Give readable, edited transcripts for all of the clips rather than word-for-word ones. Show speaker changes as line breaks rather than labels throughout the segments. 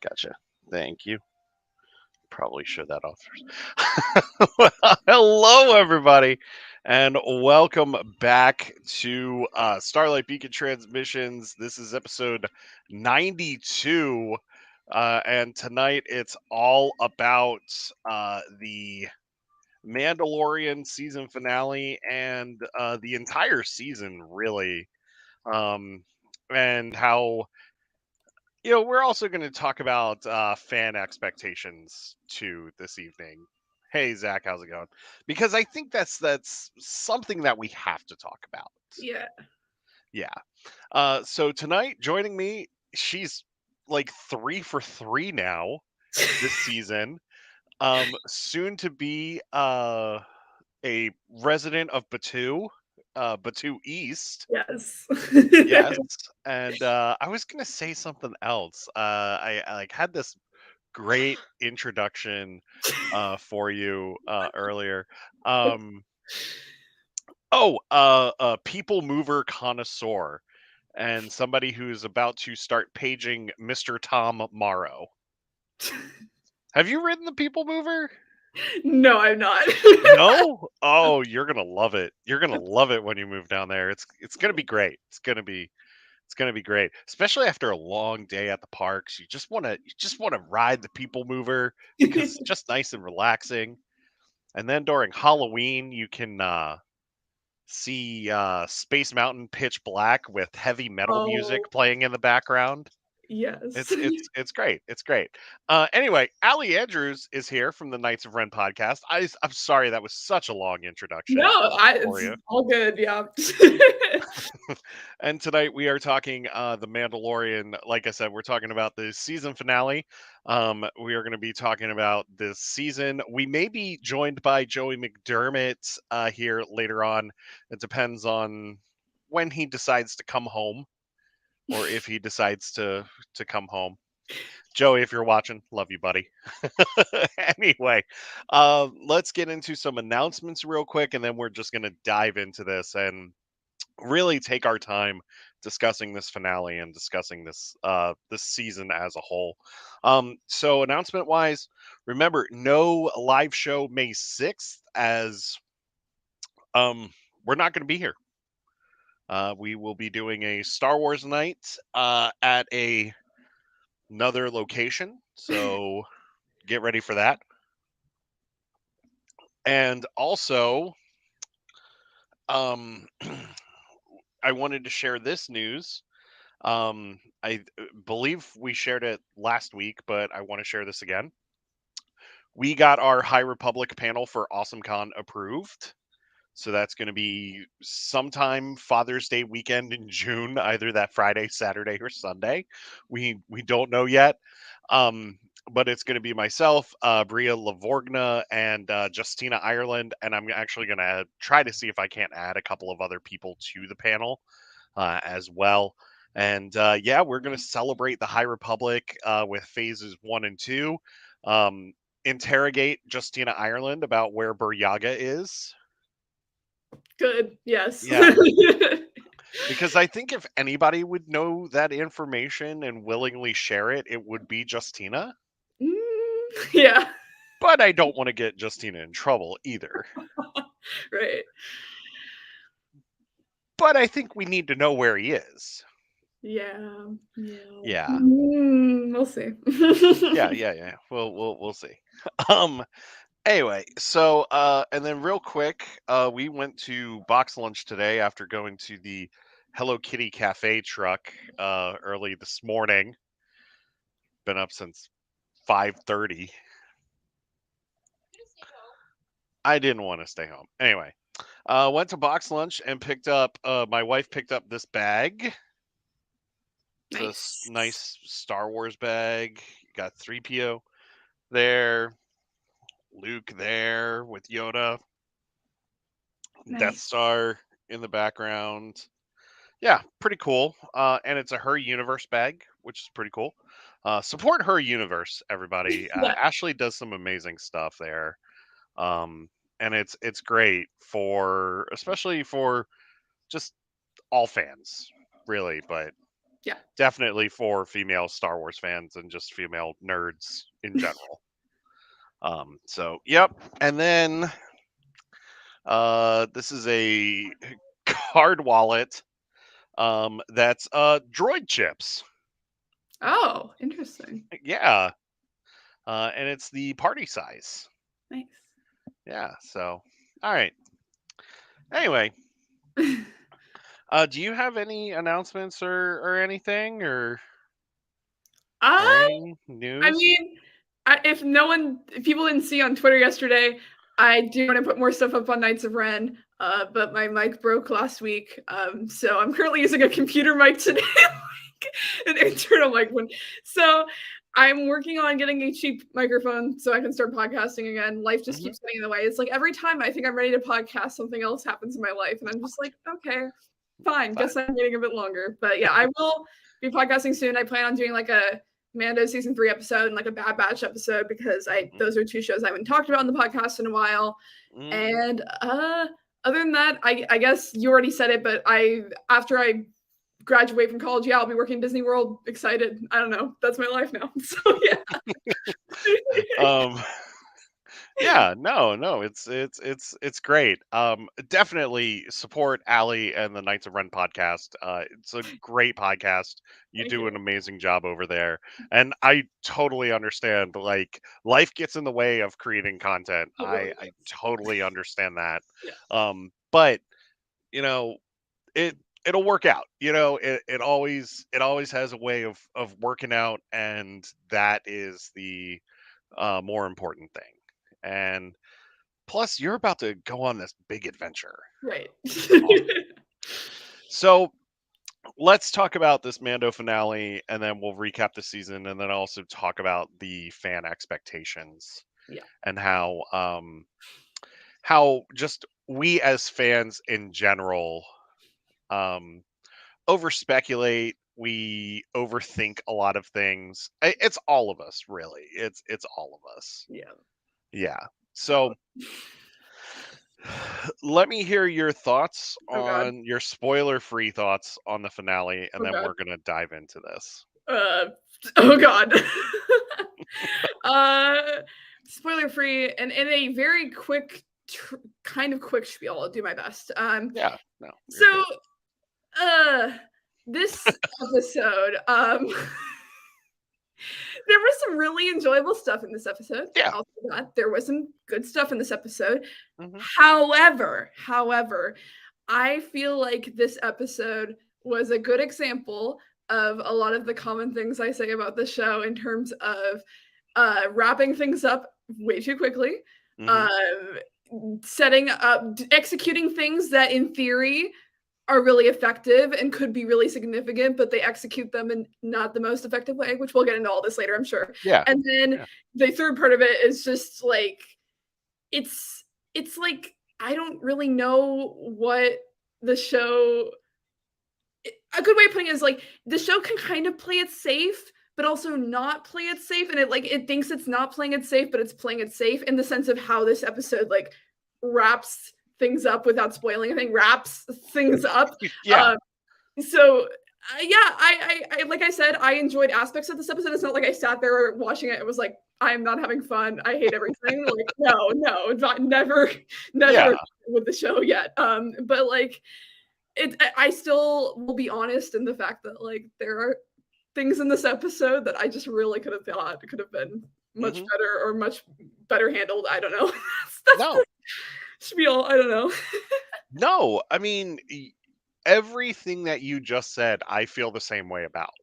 Gotcha. Thank you. Probably show that off first. Well, hello, everybody, and welcome back to Starlight Beacon Transmissions. This is episode 92, and tonight it's all about the Mandalorian season finale and the entire season, really, um, and how we're also going to talk about fan expectations too this evening. Hey, Zach, how's it going? Because I think that's something that we have to talk about.
Yeah.
Yeah. So tonight, joining me, she's like 3 for 3 now this season. Soon to be a resident of Batu, Batu East.
Yes.
Yes, and I was gonna say something else. I like had this great introduction for you earlier. Um, a people mover connoisseur and somebody who's about to start paging Mr. Tom Morrow. Have you ridden the people mover?
No, I'm not.
No? Oh, you're gonna love it. You're gonna love it when you move down there. It's gonna be great. It's gonna be great, especially after a long day at the parks. You just wanna ride the people mover because it's just nice and relaxing. And then during Halloween, you can see Space Mountain pitch black with heavy metal
Oh,
music playing in the background.
yes.
It's great. It's great. Anyway, Allie Andrews is here from the Knights of Ren podcast. I'm sorry that was such a long
No,
introduction for
it's
you.
all good. Yeah.
And tonight we are talking the Mandalorian. Like I said, we're talking about the season finale. We are going to be talking about this season. We may be joined by Joey McDermott here later on. It depends on when he decides to come home, or if he decides to come home. Joey, if you're watching, love you, buddy. Anyway, let's get into some announcements real quick, and then we're just going to dive into this and really take our time discussing this finale and discussing this season as a whole. So announcement wise, remember no live show May 6th as um we're not going to be here. We will be doing a Star Wars night at another location. So get ready for that. And also um I wanted to share this news. I believe we shared it last week, but I want to share this again. We got our High Republic panel for AwesomeCon approved. So that's going to be sometime Father's Day weekend in June, either that Friday, Saturday, or Sunday. We don't know yet. Um, but it's going to be myself, Bria Lavorgna, and Justina Ireland. And I'm actually going to try to see if I can't add a couple of other people to the panel as well. And yeah, we're going to celebrate the High Republic with phases 1 and 2. Um, interrogate Justina Ireland about where Buryaga is.
Good. Yes.
Yeah, because I think if anybody would know that information and willingly share it, it would be Justina.
Yeah.
But I don't want to get Justina in trouble either.
Right.
But I think we need to know where he is.
Yeah. Yeah.
Yeah.
We'll see.
Yeah. We'll see. Um anyway, so and then real quick, we went to box lunch today after going to the Hello Kitty Cafe truck early this morning. Been up since 5:30. I didn't want to stay home. Anyway, went to box lunch and picked up. My wife picked up this bag. It's this
Nice.
nice Star Wars bag. Got 3PO there, Luke there with Yoda, Death
Nice.
Star in the background. Yeah, pretty cool. And it's a Her Universe bag, which is pretty cool. Support Her Universe, everybody.
Yeah.
Ashley does some amazing stuff there. Um, and it's great for especially for just all fans, really. But
Yeah.
Definitely for female Star Wars fans and just female nerds in general. So yep. And then this is a card wallet that's droid chips.
Oh, interesting.
Yeah. And it's the party size.
Nice.
Yeah. So all right. Anyway, do you have any announcements or anything or
Uh,
any
I
news?
mean, if people didn't see on Twitter yesterday, I do want to put more stuff up on Knights of Ren, but my mic broke last week, so I'm currently using a computer mic today, like an internal mic one. So I'm working on getting a cheap microphone so I can start podcasting again. Life just
Hmm.
keeps getting in the way. It's like every time I think I'm ready to podcast, something else happens in my life, and I'm just like, okay, fine,
Fine.
guess I'm waiting a bit longer. But yeah, I will be podcasting soon. I plan on doing like a Mando season 3 episode and like a Bad Batch episode because I
Mhm.
those are two shows I haven't talked about on the podcast in a while.
Mm.
And other than that, I guess you already said it, but I after I graduate from college, yeah, I'll be working in Disney World. Excited. I don't know. That's my life now. So yeah.
Um, yeah, no, it's great. Definitely support Allie and the Knights of Ren podcast. It's a great podcast. You
Thank
do
you.
an amazing job over there, and I totally understand. Like, life gets in the way of creating content.
It really
I
does.
totally understand that.
Yeah.
But you know, it it'll work out. It always has a way of working out, and that is the more important thing. And plus, you're about to go on this big adventure.
Right.
Awesome. So let's talk about this Mando finale, and then we'll recap the season, and then also talk about the fan expectations
Yeah.
and how just we as fans in general um, over speculate. We overthink a lot of things. It's all of us, really. It's all of us.
Yeah.
Yeah. So
Valid.
let me hear your thoughts
Oh god.
on your spoiler-free thoughts on the finale, and
Oh
then
god.
we're gonna dive into this.
Uh oh god. uh Spoiler free and in a very quick kind of quick spiel. I'll do my best.
Yeah, no, you're
So
good.
uh this episode there was some really enjoyable stuff in this episode.
Yeah.
I'll say that. There was some good stuff in this episode.
Hmm.
However, I feel like this episode was a good example of a lot of the common things I say about the show in terms of wrapping things up way too quickly,
Hmm.
setting up, executing things that in theory are really effective and could be really significant, but they execute them in not the most effective way, which we'll get into all this later, I'm sure.
Yeah.
And then
Yeah.
the third part of it is just like it's it's like I don't really know what the show a good way of putting it is like the show can kind of play it safe but also not play it safe and it thinks it's not playing it safe but it's playing it safe in the sense of how this episode like wraps things up without spoiling anything wraps things up
Yeah.
um so yeah I like I said I enjoyed aspects of this episode. It's not like I sat there watching it. It was like I'm not having fun. I hate everything. Like no, not never
Yeah.
with the show yet. But like I still will be honest in the fact that like there are things in this episode that I just really could have thought could have been much
Hmm.
better or much better handled. I don't know. That's
No.
the spiel. I don't know.
No. I mean, everything that you just said, I feel the same way about.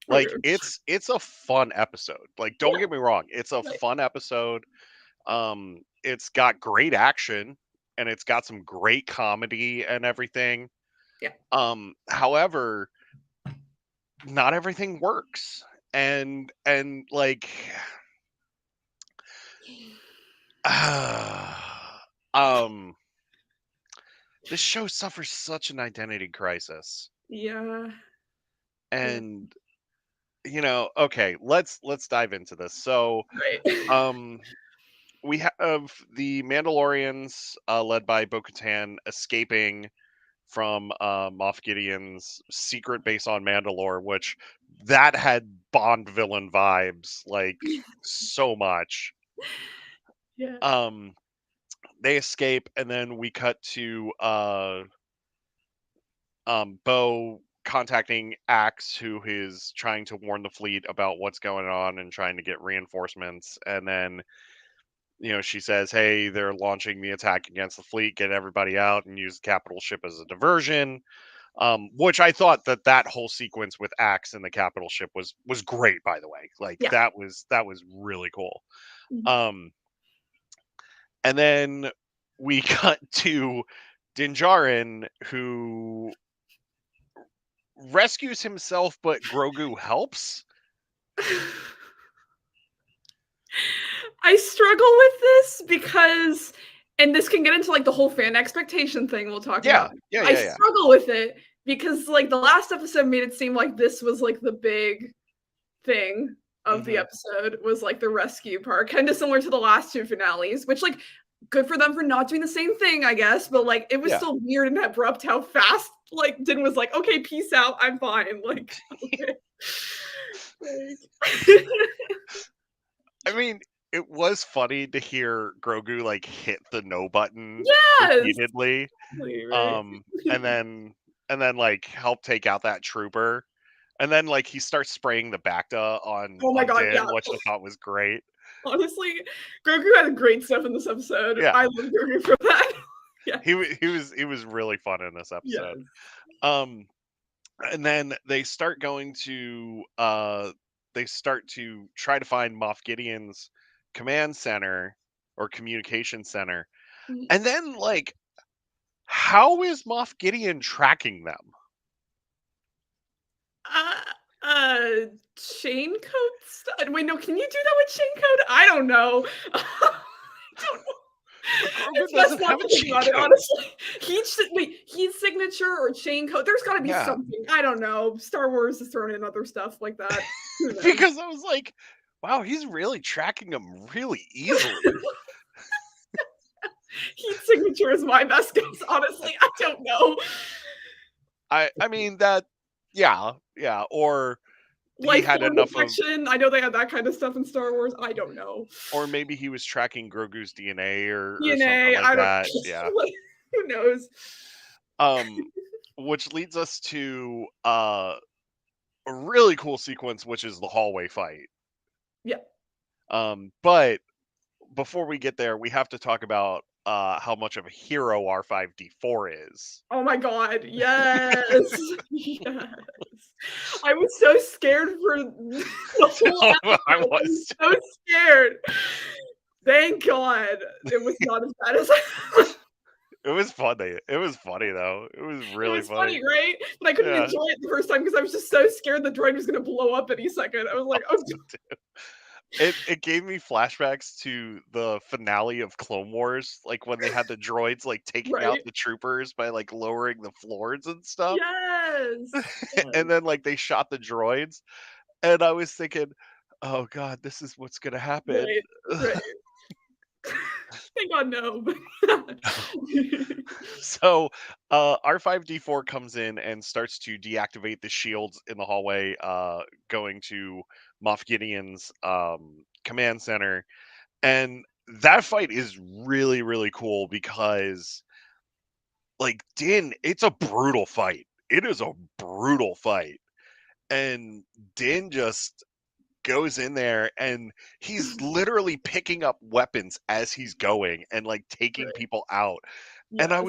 Like,
Okay.
it's a fun episode. Like, don't
Yeah.
get me wrong, it's a
Right.
fun episode. It's got great action, and it's got some great comedy and everything.
Yeah.
However, not everything works. And like um this show suffers such an identity crisis.
Yeah. Yeah.
And okay, let's dive into this. So,
Right.
um we have the Mandalorians, led by Bo-Katan, escaping from Moff Gideon's secret base on Mandalore, which that had Bond villain vibes like so much.
Yeah.
Um, they escape, and then we cut to Bo contacting Axe, who is trying to warn the fleet about what's going on and trying to get reinforcements. And then, she says, "Hey, they're launching the attack against the fleet. Get everybody out and use the capital ship as a diversion." Which I thought that whole sequence with Axe and the capital ship was great. By the way, like
Yeah.
that was really cool.
Mhm.
Um, and then we cut to Din Djarin, who rescues himself, but Grogu helps.
I struggle with this because and this can get into, like, the whole fan expectation thing we'll talk
Yeah,
about.
yeah,
I
yeah, yeah.
struggle with it because, like, the last episode made it seem like this was, like, the big thing of the
Hmm.
episode was, like, the rescue part, kinda similar to the last 2 finales, which, like, good for them for not doing the same thing, I guess, but, like, it was
Yeah.
still weird and abrupt how fast, like, Din was like, "Okay, peace out, I'm fine," like, okay. Like
I mean, it was funny to hear Grogu like hit the no button
Yes!
repeatedly,
Exactly, right?
um, and then like help take out that trooper, and then like he starts spraying the Bacta on
Oh my god,
Din,
yeah.
which I thought was great.
Honestly, Grogu had great stuff in this episode.
Yeah,
I love Grogu for that. Yeah.
he was really fun in this episode.
Yes.
Um, and then they start to try to find Moff Gideon's command center or communication center.
Mm,
And then like how is Moff Gideon tracking them?
uh, uh, chain code stu wait, no, can you do that with chain code? I don't know. I don't know.
But Grogu
It's best
doesn't
not
have a
to think
cheat
about it,
code.
honestly. Heat signature or chain code, there's gotta be
Yeah.
something. I don't know. Star Wars is throwing in other stuff like that. Who knows?
Because I was like, wow, he's really tracking them really easily.
Heat signature is my best guess, honestly. I don't know.
I mean that yeah, yeah. He
Life
had
form
enough of
detection, I know they had that kind of stuff in Star Wars, I don't know.
or maybe he was tracking Grogu's DNA or something
DNA,
like
I don't
that. Yeah.
like, who knows?
Um, which leads us to a really cool sequence, which is the hallway fight.
Yeah.
But before we get there, we have to talk about how much of a hero R5D4 is.
Oh my god, yes. Yes. I was so scared for the whole
Oh, I
episode, I was
was.
so scared. Thank God it was not as bad as I
It was funny. It was funny though. It was
it
really
was
funny.
funny, right? But I couldn't
Yeah.
enjoy it the first time because I was just so scared the droid was gonna blow up any second. I was like, "Oh,
It gave me flashbacks to the finale of Clone Wars, like when they had the droids like taking out
right?
the troopers by like lowering the floors and stuff.
Yes. Yes.
And then like they shot the droids, and I was thinking, "Oh god, this is what's gonna happen."
Right, right. Thank God, no.
So, R5D4 comes in and starts to deactivate the shields in the hallway, going to Moff Gideon's command center, and that fight is really really cool because like Din, it's a brutal fight. It is a brutal fight, and Din just goes in there and he's literally picking up weapons as he's going and like taking
Right,
people out. And
yes.
I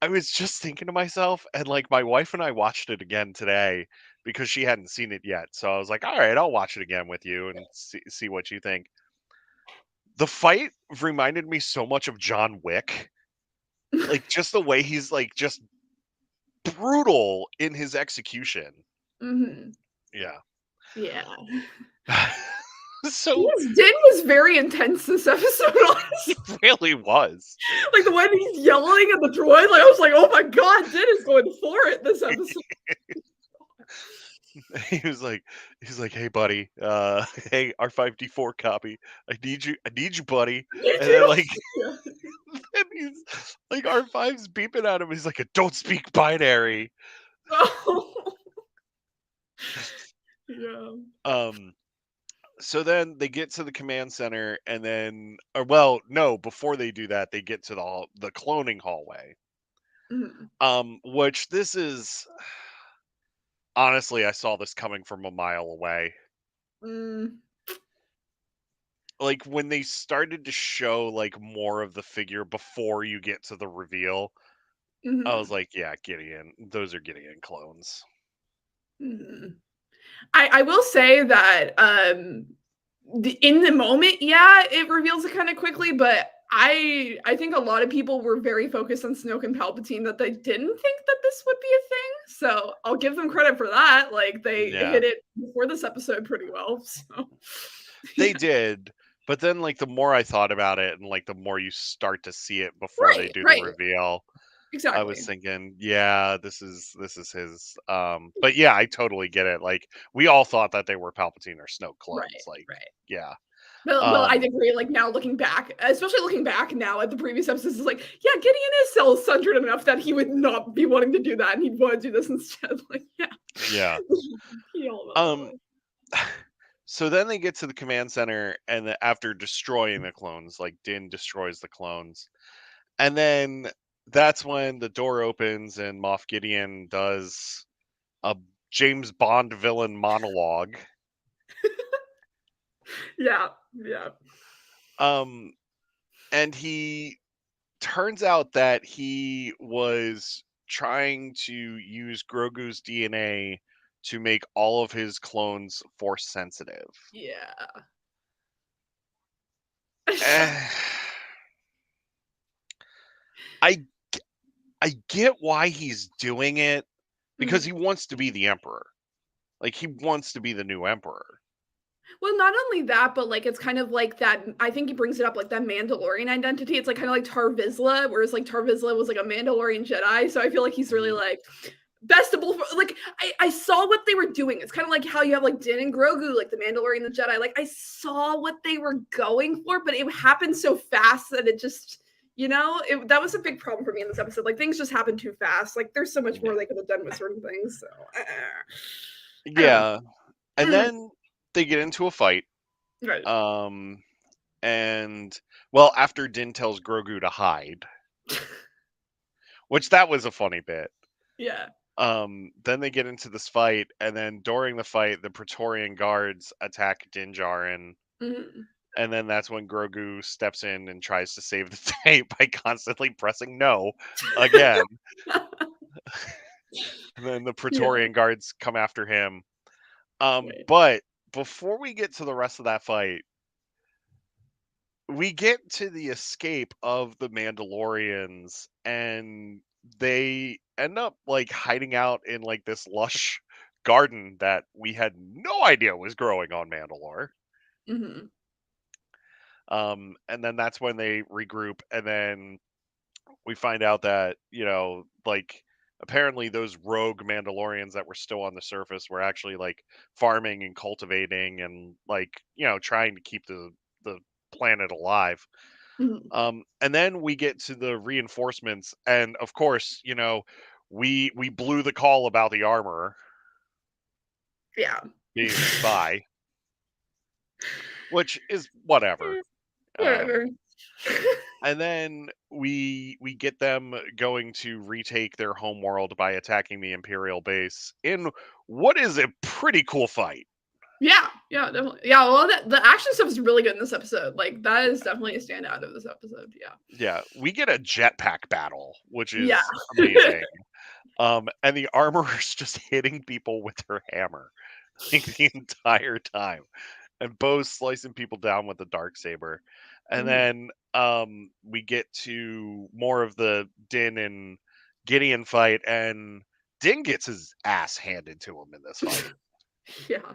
was just thinking to myself, and like my wife and I watched it again today because she hadn't seen it yet. So I was like, all right, I'll watch it again with you and see what you think. The fight reminded me so much of John Wick. Like just the way he's like just brutal in his execution.
Mhm.
Yeah.
Yeah.
So
Yes, Din was very intense this episode,
it
honestly.
really was.
Like, the way that he's yelling at the droid, like, I was like, "Oh my god, Din is going for it this episode."
He was like "Hey buddy, hey R5D4 copy. I need you buddy."
Me
And then
too.
like
Yeah.
then He's like R5's beeping at him. He's like, "Don't speak binary."
Oh. Yeah.
Um, so then they get to the command center, and then, or well, no, before they do that, they get to the cloning hallway.
Mhm.
Which this is honestly, I saw this coming from a mile away.
Mm.
Like when they started to show like more of the figure before you get to the reveal, I was
Mhm.
like, yeah, Gideon. Those are Gideon clones.
Mhm. I will say that, in the moment, yeah, it reveals it kinda quickly, but I think a lot of people were very focused on Snoke and Palpatine that they didn't think that this would be a thing, so I'll give them credit for that, like, they
Yeah,
hit it before this episode pretty well, so
they
yeah.
did. But then, like, the more I thought about it, and like the more you start to see it before they
Right,
do the
right,
reveal, I was
exactly.
thinking, yeah, this is his. But yeah, I totally get it. Like, we all thought that they were Palpatine or Snoke clones.
Right,
Like,
right.
yeah.
Well, I
Um,
agree, like, now looking back, especially looking back now at the previous episodes, it's like, yeah, Gideon is self-centered enough that he would not be wanting to do that, and he'd wanna do this instead, like, yeah.
yeah.
He all about that
Um,
way.
so then they get to the command center, and after destroying the clones, like Din destroys the clones, and then that's when the door opens and Moff Gideon does a James Bond villain monologue.
Yeah, yeah.
Um, and he turns out that he was trying to use Grogu's DNA to make all of his clones force sensitive.
Yeah.
Eh, I I get why he's doing it because he
Mhm.
wants to be the emperor. Like he wants to be the new emperor.
Well, not only that, but, like, it's kind of like that I think he brings it up, like, that Mandalorian identity, it's, like, kinda like Tar Vizsla, whereas, like, Tar Vizsla was, like, a Mandalorian Jedi, so I feel like he's really,
Mhm.
like, best of both like, I saw what they were doing, it's kinda like how you have, like, Din and Grogu, like, the Mandalorian and the Jedi, like, I saw what they were going for, but it happened so fast that it just that was a big problem for me in this episode, like, things just happened too fast, like, there's so much
Yeah.
more they could have done with certain things, so, I don't
Yeah. And
know.
then they get into a fight.
Right.
Um and well, after Din tells Grogu to hide, which that was a funny bit.
Yeah.
Then they get into this fight, and then during the fight, the Praetorian guards attack Din Djarin,
Mhm.
and then that's when Grogu steps in and tries to save the day by constantly pressing no again. And then the
Yeah,
Praetorian guards come after him.
right.
But before we get to the rest of that fight, we get to the escape of the Mandalorians, and they end up like hiding out in like this lush garden that we had no idea was growing on Mandalore.
Mhm.
And then that's when they regroup, and then we find out that, like apparently those rogue Mandalorians that were still on the surface were actually like farming and cultivating and like, trying to keep the planet alive.
Mhm.
And then we get to the reinforcements, and of course, we blew the call about the armor
Yeah.
being a spy, which is whatever.
Eh,
Um,
whatever.
and then we get them going to retake their home world by attacking the Imperial base in what is a pretty cool fight.
Yeah, yeah, definitely. Yeah, well, the action stuff is really good in this episode, like, that is definitely a standout of this episode, yeah.
Yeah, we get a jetpack battle, which
Yeah.
is amazing. And the armorer's just hitting people with her hammer like the entire time. And Bo's slicing people down with the dark saber. And
Mhm.
then we get to more of the Din and Gideon fight, and Din gets his ass handed to him in this fight.
Yeah.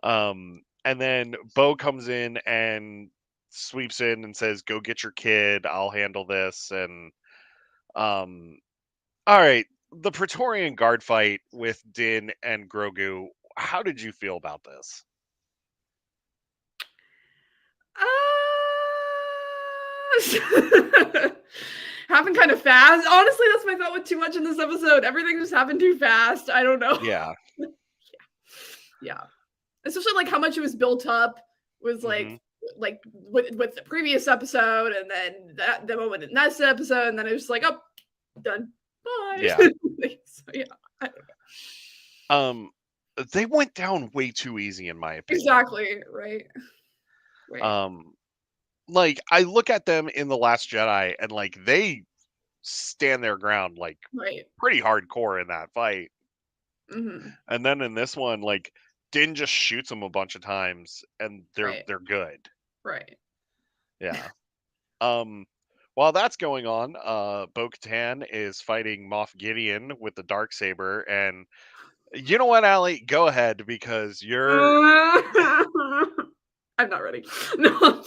And then Bo comes in and sweeps in and says, "Go get your kid. I'll handle this." And um, all right, the Praetorian Guard fight with Din and Grogu. How did you feel about this?
Uh, Happened kind of fast. Honestly, that's my thought with too much in this episode. Everything just happened too fast. I don't know.
Yeah.
Yeah. Especially like how much it was built up was
Mhm.
like with the previous episode, and then the moment in this episode, and then it was like, oh, done. Bye.
Yeah.
So yeah. I don't know.
Um, they went down way too easy in my opinion.
Exactly. Right. Right.
Um, like, I look at them in The Last Jedi and, like, they stand their ground, like,
Right.
pretty hardcore in that fight.
Hmm.
And then in this one, like, Din just shoots them a bunch of times and
Right.
they're good.
Right.
Yeah. Um, while that's going on, Bo-Katan is fighting Moff Gideon with the Darksaber, and you know what, Allie? Go ahead because you're
I'm not ready. No.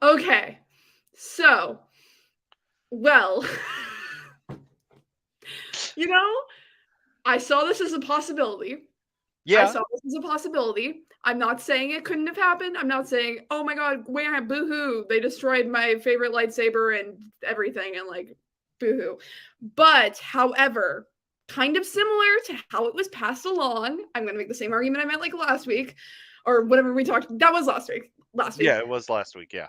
Okay. So, well, you know, I saw this as a possibility. I
yeah.
saw this as a possibility. I'm not saying it couldn't have happened. I'm not saying, oh my god, where boohoo, they destroyed my favorite lightsaber and everything, and like boohoo. But however, kind of similar to how it was passed along. I'm gonna make the same argument I made like last week, or whatever we talked. That was last week. Last week.
Yeah, it was last week, yeah.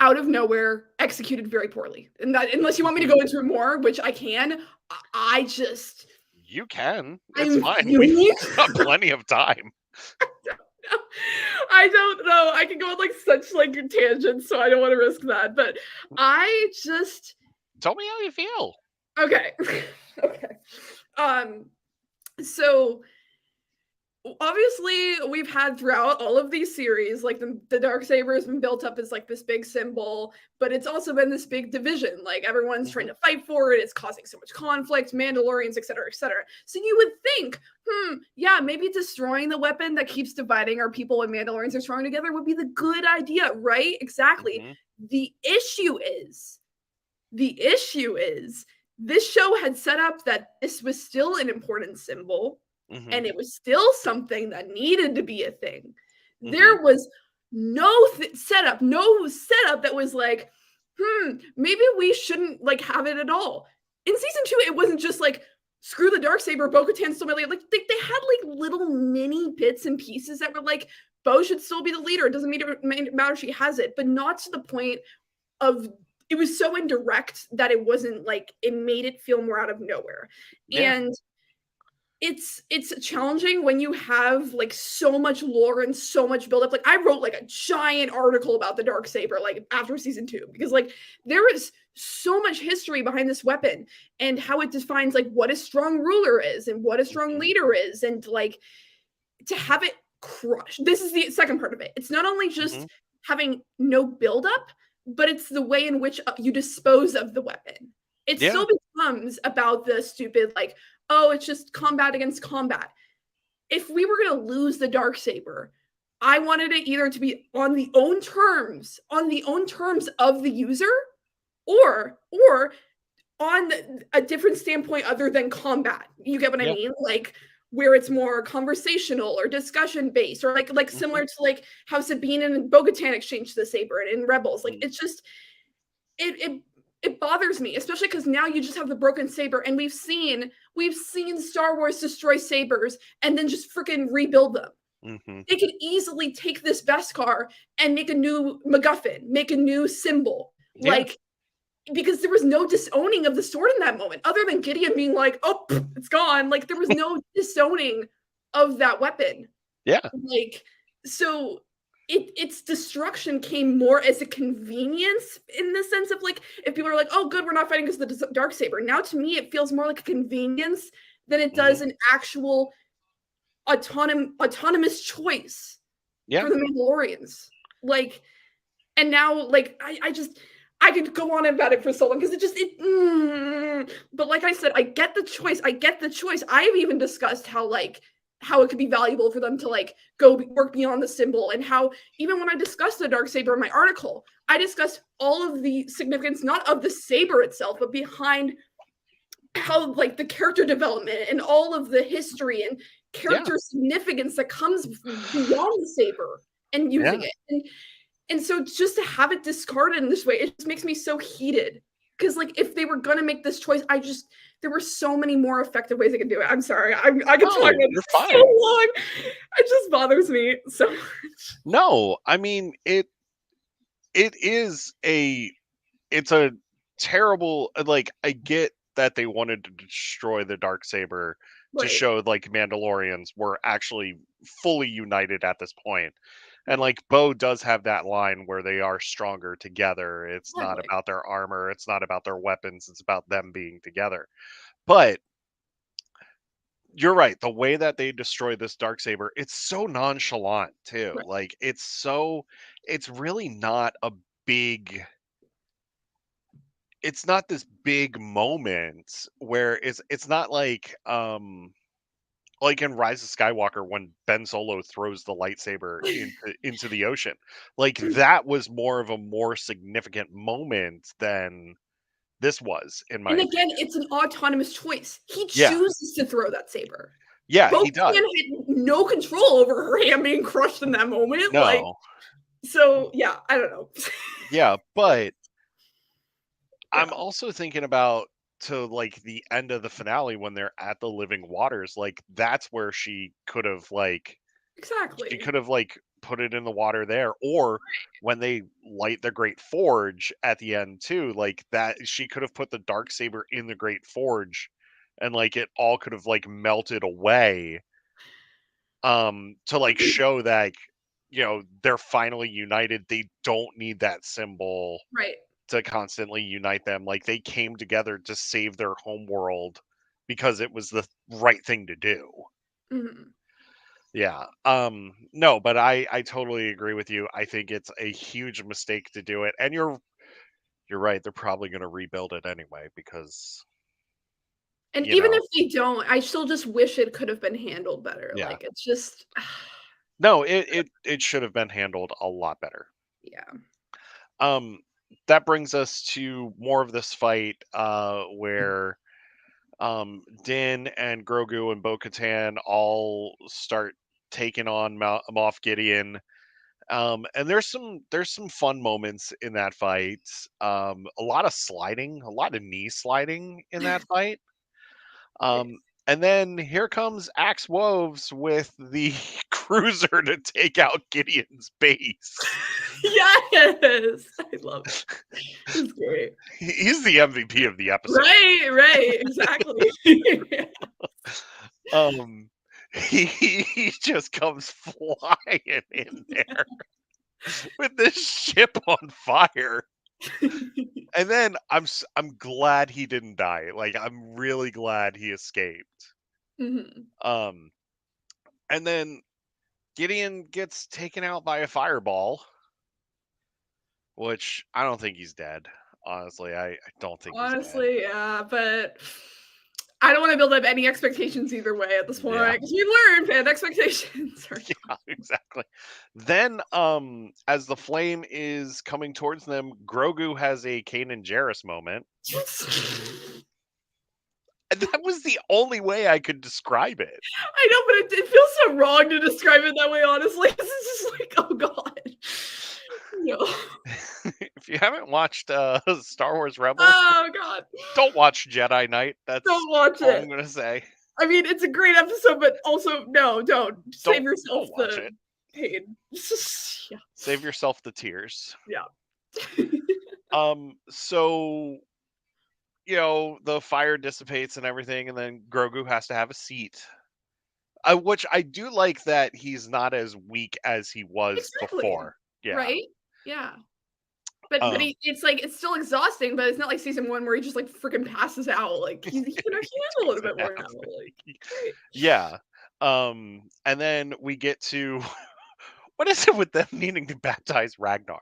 Out of nowhere, executed very poorly. And that, unless you want me to
Mhm.
go into it more, which I can, I just
You can. It's
I'm
fine. We've
fuming.
got plenty of time.
I don't know. I can go on like such like tangents, so I don't want to risk that. But I just
Tell me how you feel.
okay. Okay. So obviously we've had throughout all of these series, like the dark saber has been built up as like this big symbol, but it's also been this big division. Like everyone's trying
Mhm.
to fight for it. It's causing so much conflict, Mandalorians, etc., etc. So you would think, yeah, maybe destroying the weapon that keeps dividing our people when Mandalorians are strong together would be the good idea, right? Exactly.
Mhm.
The issue is, the issue is this show had set up that this was still an important symbol,
Mhm.
and it was still something that needed to be a thing.
Mhm.
There was no setup, no setup that was like, maybe we shouldn't like have it at all. In season 2, it wasn't just like screw the dark saber, Bo-Katan still like they had like little mini bits and pieces that were like Bo should still be the leader. It doesn't matter she has it, but not to the point of it was so indirect that it wasn't like it made it feel more out of nowhere.
Yeah.
And it's challenging when you have like so much lore and so much buildup. Like I wrote like a giant article about the dark saber like after season 2 because like there is so much history behind this weapon and how it defines like what a strong ruler is and what a strong
Mhm.
leader is, and like to have it crushed. This is the second part of it. It's not only just
Mhm.
having no buildup, but it's the way in which you dispose of the weapon. It
Yeah.
still becomes about the stupid, like, oh, it's just combat against combat. If we were going to lose the dark saber, I wanted it either to be on the own terms of the user, or on a different standpoint other than combat. You get what I
Yeah.
mean? Like where it's more conversational or discussion based, or like
Mhm.
similar to like how Sabine and Bo-Katan exchanged the saber in Rebels. Like
Mm.
it's just it bothers me, especially because now you just have the broken saber, and we've seen Star Wars destroy sabers and then just freaking rebuild them.
Mhm.
They could easily take this Beskar and make a new MacGuffin, make a new symbol.
Yeah.
Like because there was no disowning of the sword in that moment, other than Gideon being like, "Oh, it's gone." Like there was no disowning of that weapon.
Yeah.
Like so, its destruction came more as a convenience in the sense of like if people are like, "Oh, good, we're not fighting because of the dark saber." Now to me, it feels more like a convenience than it does
Mhm.
an actual autonomous choice
Yeah.
for the Mandalorians. Like, and now like I just I could go on about it for so long because but like I said, I get the choice. I get the choice. I've even discussed how it could be valuable for them to like go work beyond the symbol, and how even when I discussed the dark saber in my article, I discussed all of the significance not of the saber itself, but behind how like the character development and all of the history and
Yeah.
character significance that comes beyond the saber and using
Yeah.
it. And so just to have it discarded in this way, it just makes me so heated. Because like if they were gonna make this choice, there were so many more effective ways they could do it. I'm sorry. I could talk about
No, you're
this for so
fine.
long. It just bothers me so much.
No, I mean it is it's a terrible like I get that they wanted to destroy the dark saber to
Right,
show like Mandalorians were actually fully united at this point. And
right.
like Bo does have that line where they are stronger together. It's not
Exactly.
about their armor, it's not about their weapons, it's about them being together. But you're right, the way that they destroy this dark saber, it's so nonchalant too.
Right.
Like it's really not a big it's not this big moment where it's not like in Rise of Skywalker when Ben Solo throws the lightsaber into the ocean. Like that was more of a more significant moment than this was, in my
And again,
opinion.
it's an autonomous choice. He
Yeah.
chooses to throw that saber.
Yeah, he
Bo-Katan
does.
had no control over her hand being crushed in that moment, like,
No.
so, yeah, I don't know.
Yeah, but I'm
Yeah,
also thinking about to like the end of the finale when they're at the living waters, like that's where she
exactly.
could have like put it in the water there, or when they light the great forge at the end too, like that she could have put the dark saber in the great forge and like it all could have like melted away to like show that they're finally united. They don't need that symbol
Right.
to constantly unite them. Like they came together to save their home world because it was the right thing to do.
Mhm.
Yeah. No, but I totally agree with you. I think it's a huge mistake to do it. And you're right. They're probably going to rebuild it anyway because,
And
you
even
know,
if they don't, I still just wish it could have been handled better,
yeah.
like, it's just
No, it should have been handled a lot better.
yeah.
Um that brings us to more of this fight where Din and Grogu and Bo-Katan all start taking on Moff Gideon. And there's some fun moments in that fight. A lot of sliding, a lot of knee sliding in that fight.
Right.
And then here comes Axe Woves with the cruiser to take out Gideon's base.
Yes! I love it. It's great.
He's the MVP of the episode.
Right, right, exactly.
Um, he just comes flying in there with this ship on fire. And then I'm glad he didn't die. Like I'm really glad he escaped.
Mhm.
Um and then Gideon gets taken out by a fireball, which I don't think he's dead. Honestly, I don't think he's dead.
Honestly, yeah, but I don't wanna build up any expectations either way at this
Yeah.
point, 'cause we learned that expectations are
Yeah, exactly. Then as the flame is coming towards them, Grogu has a Kanan Jarrus moment. And that was the only way I could describe it.
I know, but it feels so wrong to describe it that way, honestly. This is just like, oh god. No.
If you haven't watched Star Wars Rebels,
Oh god.
don't watch Jedi Knight. That's
Don't watch
all
it.
I'm gonna say.
I mean, it's a great episode, but also, no, don't. Save yourself
Don't watch
the
it.
pain. Yeah.
Save yourself the tears.
Yeah.
So the fire dissipates and everything, and then Grogu has to have a seat. Which I do like that he's not as weak as he was
Exactly.
before. Yeah.
Right? Yeah. But
Um.
it's like it's still exhausting, but it's not like season 1 where he just, like, freaking passes out, like, he can actually handle it
Takes
a
a
bit more now,
nap.
like, great.
Yeah. And then we get to what is it with them needing to baptize Ragnar?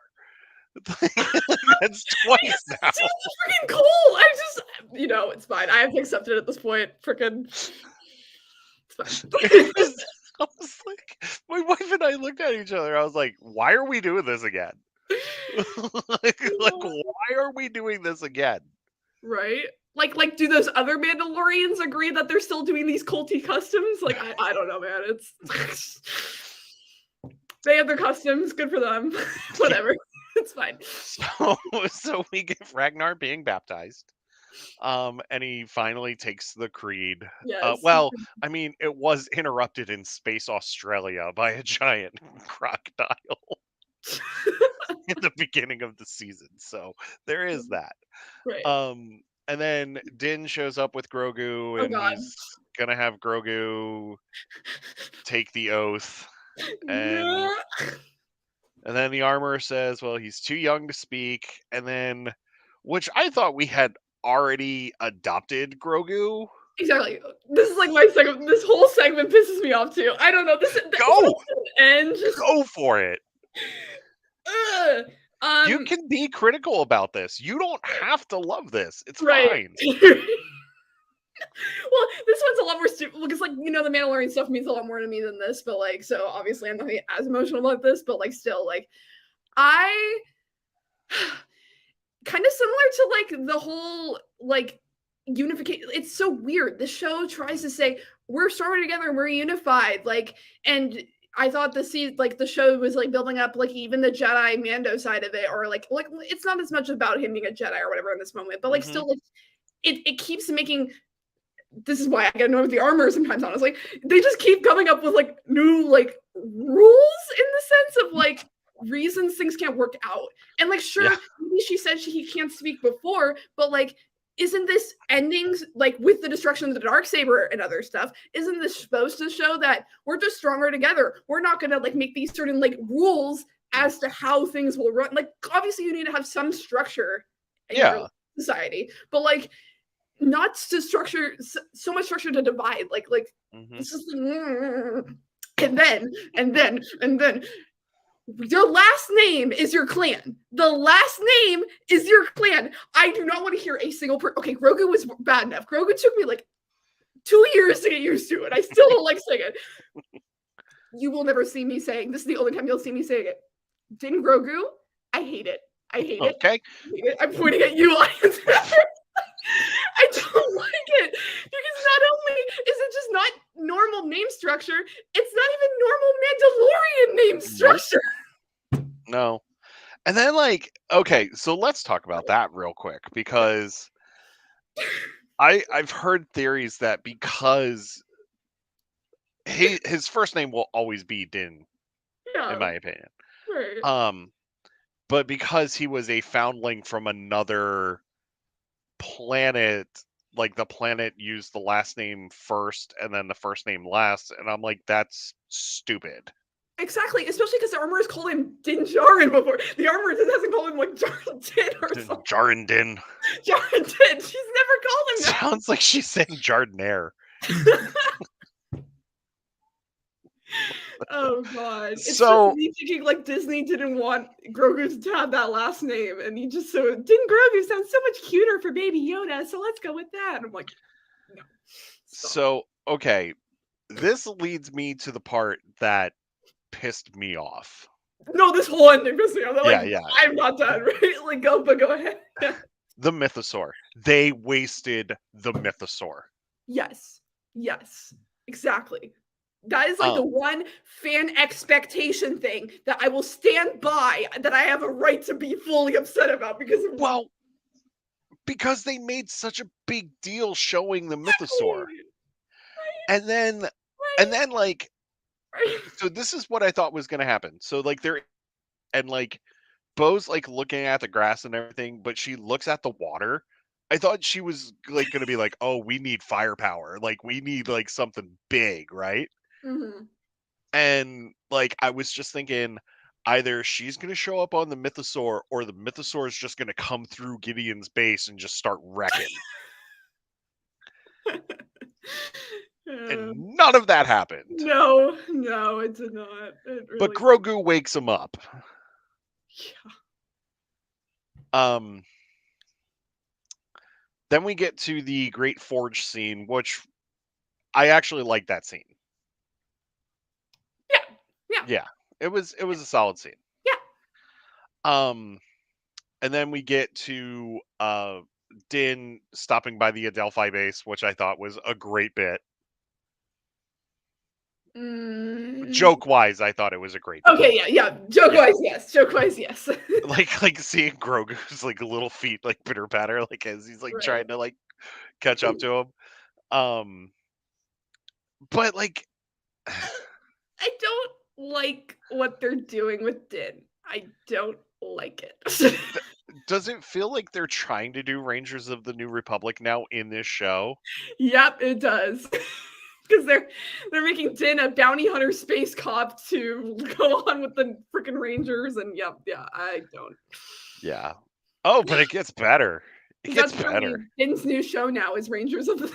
That's
I
twice
just
now.
it's too freaking cool. I just it's fine. I have to accept it at this point. Freaking it's fine.
It was, I was like, my wife and I looked at each other. I was like, why are we doing this again? like, why are we doing this again?
Right? Like, do those other Mandalorians agree that they're still doing these culty customs? Like, I don't know, man. It's they have their customs. Good for them. Whatever. It's fine.
So so we get Ragnar being baptized. And he finally takes the creed.
Yes.
Well, I mean, it was interrupted in Space Australia by a giant crocodile in the beginning of the season. So there is that.
Right.
And then Din shows up with Grogu,
Oh
and
God.
he's gonna have Grogu take the oath. And
No.
and then the armorer says, "Well, he's too young to speak." And then, which I thought we had already adopted Grogu.
Exactly. This is like my segment. This whole segment pisses me off too. I don't know. This
Go,
end just
go for it.
ugh.
You can be critical about this. You don't have to love this. It's
Right.
fine.
Well, this one's a lot more stupid because, like, the Mandalorian stuff means a lot more to me than this, but like, so obviously I'm not as emotional about this, but like, still, like, I kind of similar to like the whole like unification. It's so weird. The show tries to say we're stronger together, we're unified, like, and I thought the show was like building up like even the Jedi Mando side of it, or like it's not as much about him being a Jedi or whatever in this moment, but like
Hmm.
still like it keeps making this is why I get annoyed with the armor sometimes, honestly. They just keep coming up with like new like rules in the sense of like reasons things can't work out. And like
Yeah.
sure, maybe she said he can't speak before, but like isn't this endings like with the destruction of the dark saber and other stuff? Isn't this supposed to show that we're just stronger together? We're not gonna like make these certain like rules as to how things will run. Like obviously you need to have some structure in your
Yeah.
society, but like not to structure so much structure to divide like
Hmm.
it's just like, and then your last name is your clan. The last name is your clan. I do not want to hear a single okay, Grogu was bad enough. Grogu took me like 2 years to get used to it. I still don't like saying it. You will never see me saying this is the only time you'll see me saying it. Din Grogu, I hate it. I hate it.
Okay.
I hate it. I'm pointing at you, Lions. I don't like it because not only is it just not normal name structure, it's not even normal Mandalorian name
Nope.
structure.
No. And then, like, okay, so let's talk about that real quick because I've heard theories that because his first name will always be Din, in
Yeah,
my opinion.
right.
Um, but because he was a foundling from another planet, like the planet used the last name first and then the first name last, and I'm like, that's stupid.
Exactly, especially because the armorers called him Din Djarin before. The armor just hasn't called him like Djarin Din or something.
Jardin Din.
Djarin Din. She's never called him that.
Sounds like she's saying Jardinaire.
Oh god. It's just
So
me thinking like Disney didn't want Grogu to have that last name and he just so Din Grogu sounds so much cuter for baby Yoda, so let's go with that. And I'm like, no. Stop.
so okay, this leads me to the part that pissed me off.
No, this whole ending pissed me off. I'm
Yeah,
like,
yeah.
I'm not done, right? Like go ahead.
The mythosaur. They wasted the mythosaur.
Yes. Yes. Exactly. That is like the
Um,
one fan expectation thing that I will stand by that I have a right to be fully upset about because of
well, because they made such a big deal showing the mythosaur.
right,
And then
right,
like
right.
so this is what I thought was going to happen. So like they're and like Bo's like looking at the grass and everything, but she looks at the water. I thought she was like going to be like, "Oh, we need firepower. Like we need like something big, right?"
Mhm.
And like I was just thinking either she's going to show up on the mythosaur or the mythosaur is just going to come through Gideon's base and just start wrecking.
Uh,
And none of that happened.
no, no, it did not. It
But
really
Grogu wakes him up.
yeah.
Um Then we get to the Great Forge scene, which I actually like that scene.
Yeah. Yeah.
Yeah, it was a solid scene.
Yeah.
Um, and then we get to Din stopping by the Adelphi base, which I thought was a great bit.
Mm,
Joke wise, I thought it was a great bit.
okay, yeah.
Yeah.
Joke-wise, yes. Joke-wise, yes.
Like seeing Grogu's like little feet like pitter patter like as he's like
Right.
trying to like catch up to him. But like
I don't like what they're doing with Din. I don't like it.
does it feel like they're trying to do Rangers of the New Republic now in this show?
Yep, it does. Because they're making Din a bounty hunter space cop to go on with the freaking Rangers, and yep, yeah, I don't.
Yeah. Oh, but it gets better. It
Because
gets
that's
better.
literally Din's new show now is Rangers of the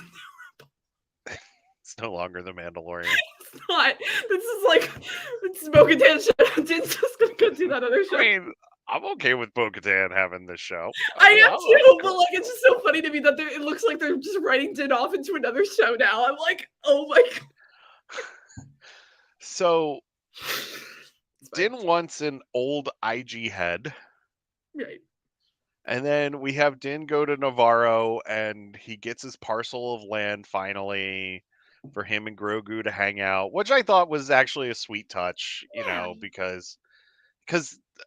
It's no longer the Mandalorian.
Not. This is like it's Bo-Katan show. Din's just gonna go do that other
I
show.
mean, I'm okay with Bo-Katan having this show.
I
Yeah,
am
I'm
too, but
cool.
like it's just so funny to me that it looks like they're just writing Din off into another show now. I'm like, oh my god.
So
It's fine.
Din wants an old IG head.
Right.
And then we have Din go to Navarro and he gets his parcel of land finally for him and Grogu to hang out, which I thought was actually a sweet touch,
Yeah.
because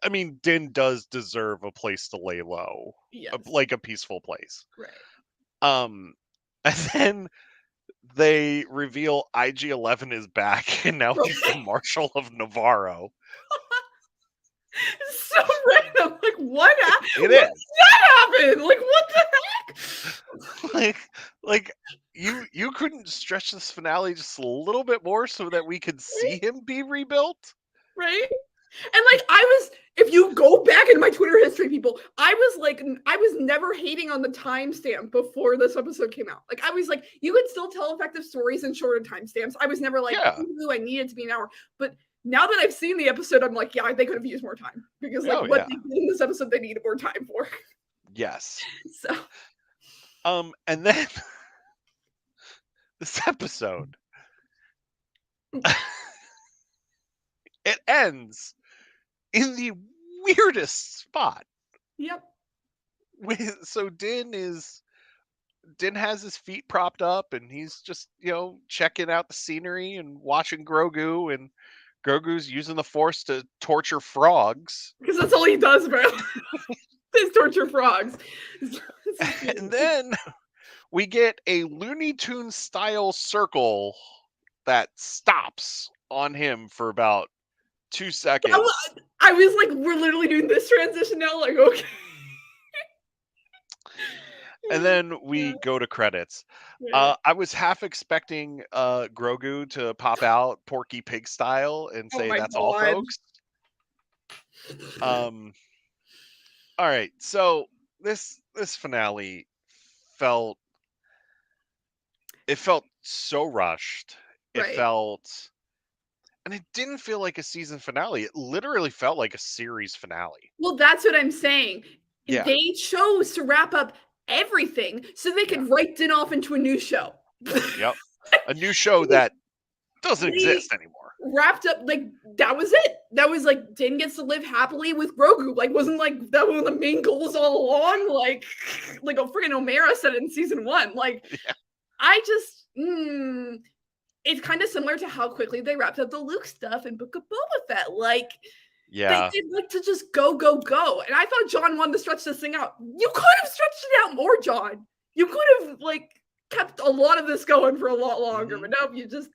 I mean Din does deserve a place to lay low,
Yes.
like a peaceful place.
Right.
Um and then they reveal IG-11 is back and now he's the Marshal of Navarro.
It's so random. Like
It
what
is.
happened? Like what the heck?
like like you couldn't stretch this finale just a little bit more so that we could see
Right?
him be rebuilt.
Right? And like if you go back in my Twitter history, people, I was never hating on the timestamp before this episode came out. Like I was like, you could still tell effective stories in shorter timestamps. I was never like,
Yeah.
ooh, I need it to be an hour. But now that I've seen the episode, I'm like, yeah, they could have used more time because like
Oh
what
yeah.
they did in this episode, they needed more time for.
Yes.
So
And then this episode it ends in the weirdest spot.
yep.
So Din has his feet propped up and he's just, checking out the scenery and watching Grogu, and Grogu's using the force to torture frogs.
Because that's all he does, bro. Is torture frogs.
And then we get a Looney Tunes style circle that stops on him for about 2 seconds.
I was like, we're literally doing this transition now. Like, okay.
And then we go to credits.
Right.
I was half expecting Grogu to pop out Porky Pig style and
Oh
say,
my
"That's all,
god.
folks." Um, all right, so this finale felt it felt so rushed. It
Right.
felt, and it didn't feel like a season finale. It literally felt like a series finale.
Well, that's what I'm saying.
Yeah,
They chose to wrap up everything so they
yeah,
could write Din off into a new show.
yep. A new show that doesn't
They
exist anymore.
wrapped up like that was it. That was like Din gets to live happily with Grogu. Like wasn't like that one of the main goals all along. Like a freaking Omera said in season 1. Like
Yeah,
I just it's kind of similar to how quickly they wrapped up the Luke stuff in Book of Boba Fett. Like
yeah.
they'd like to just go, go, go. And I thought John wanted to stretch this thing out. You could have stretched it out more, John. You could have like kept a lot of this going for a lot longer,
Mhm.
but no, you just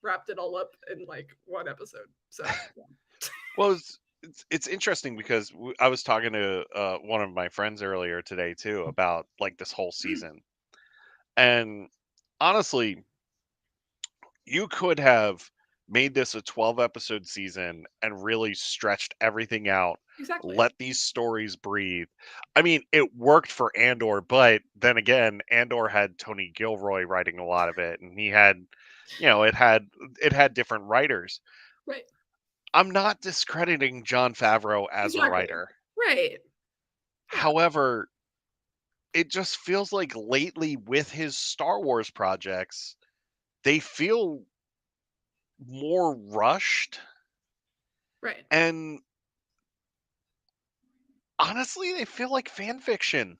wrapped it all up in like one episode. So
Well, it's interesting because I was talking to one of my friends earlier today too about like this whole season, and honestly, you could have made this a 12 episode season and really stretched everything out,
exactly.
let these stories breathe. I mean, it worked for Andor, but then again, Andor had Tony Gilroy writing a lot of it, and he had, it had different writers.
Right.
I'm not discrediting John Favreau as a
Exactly.
writer.
Right. Yeah.
However, it just feels like lately with his Star Wars projects, they feel more rushed,
Right.
and honestly, they feel like fan fiction.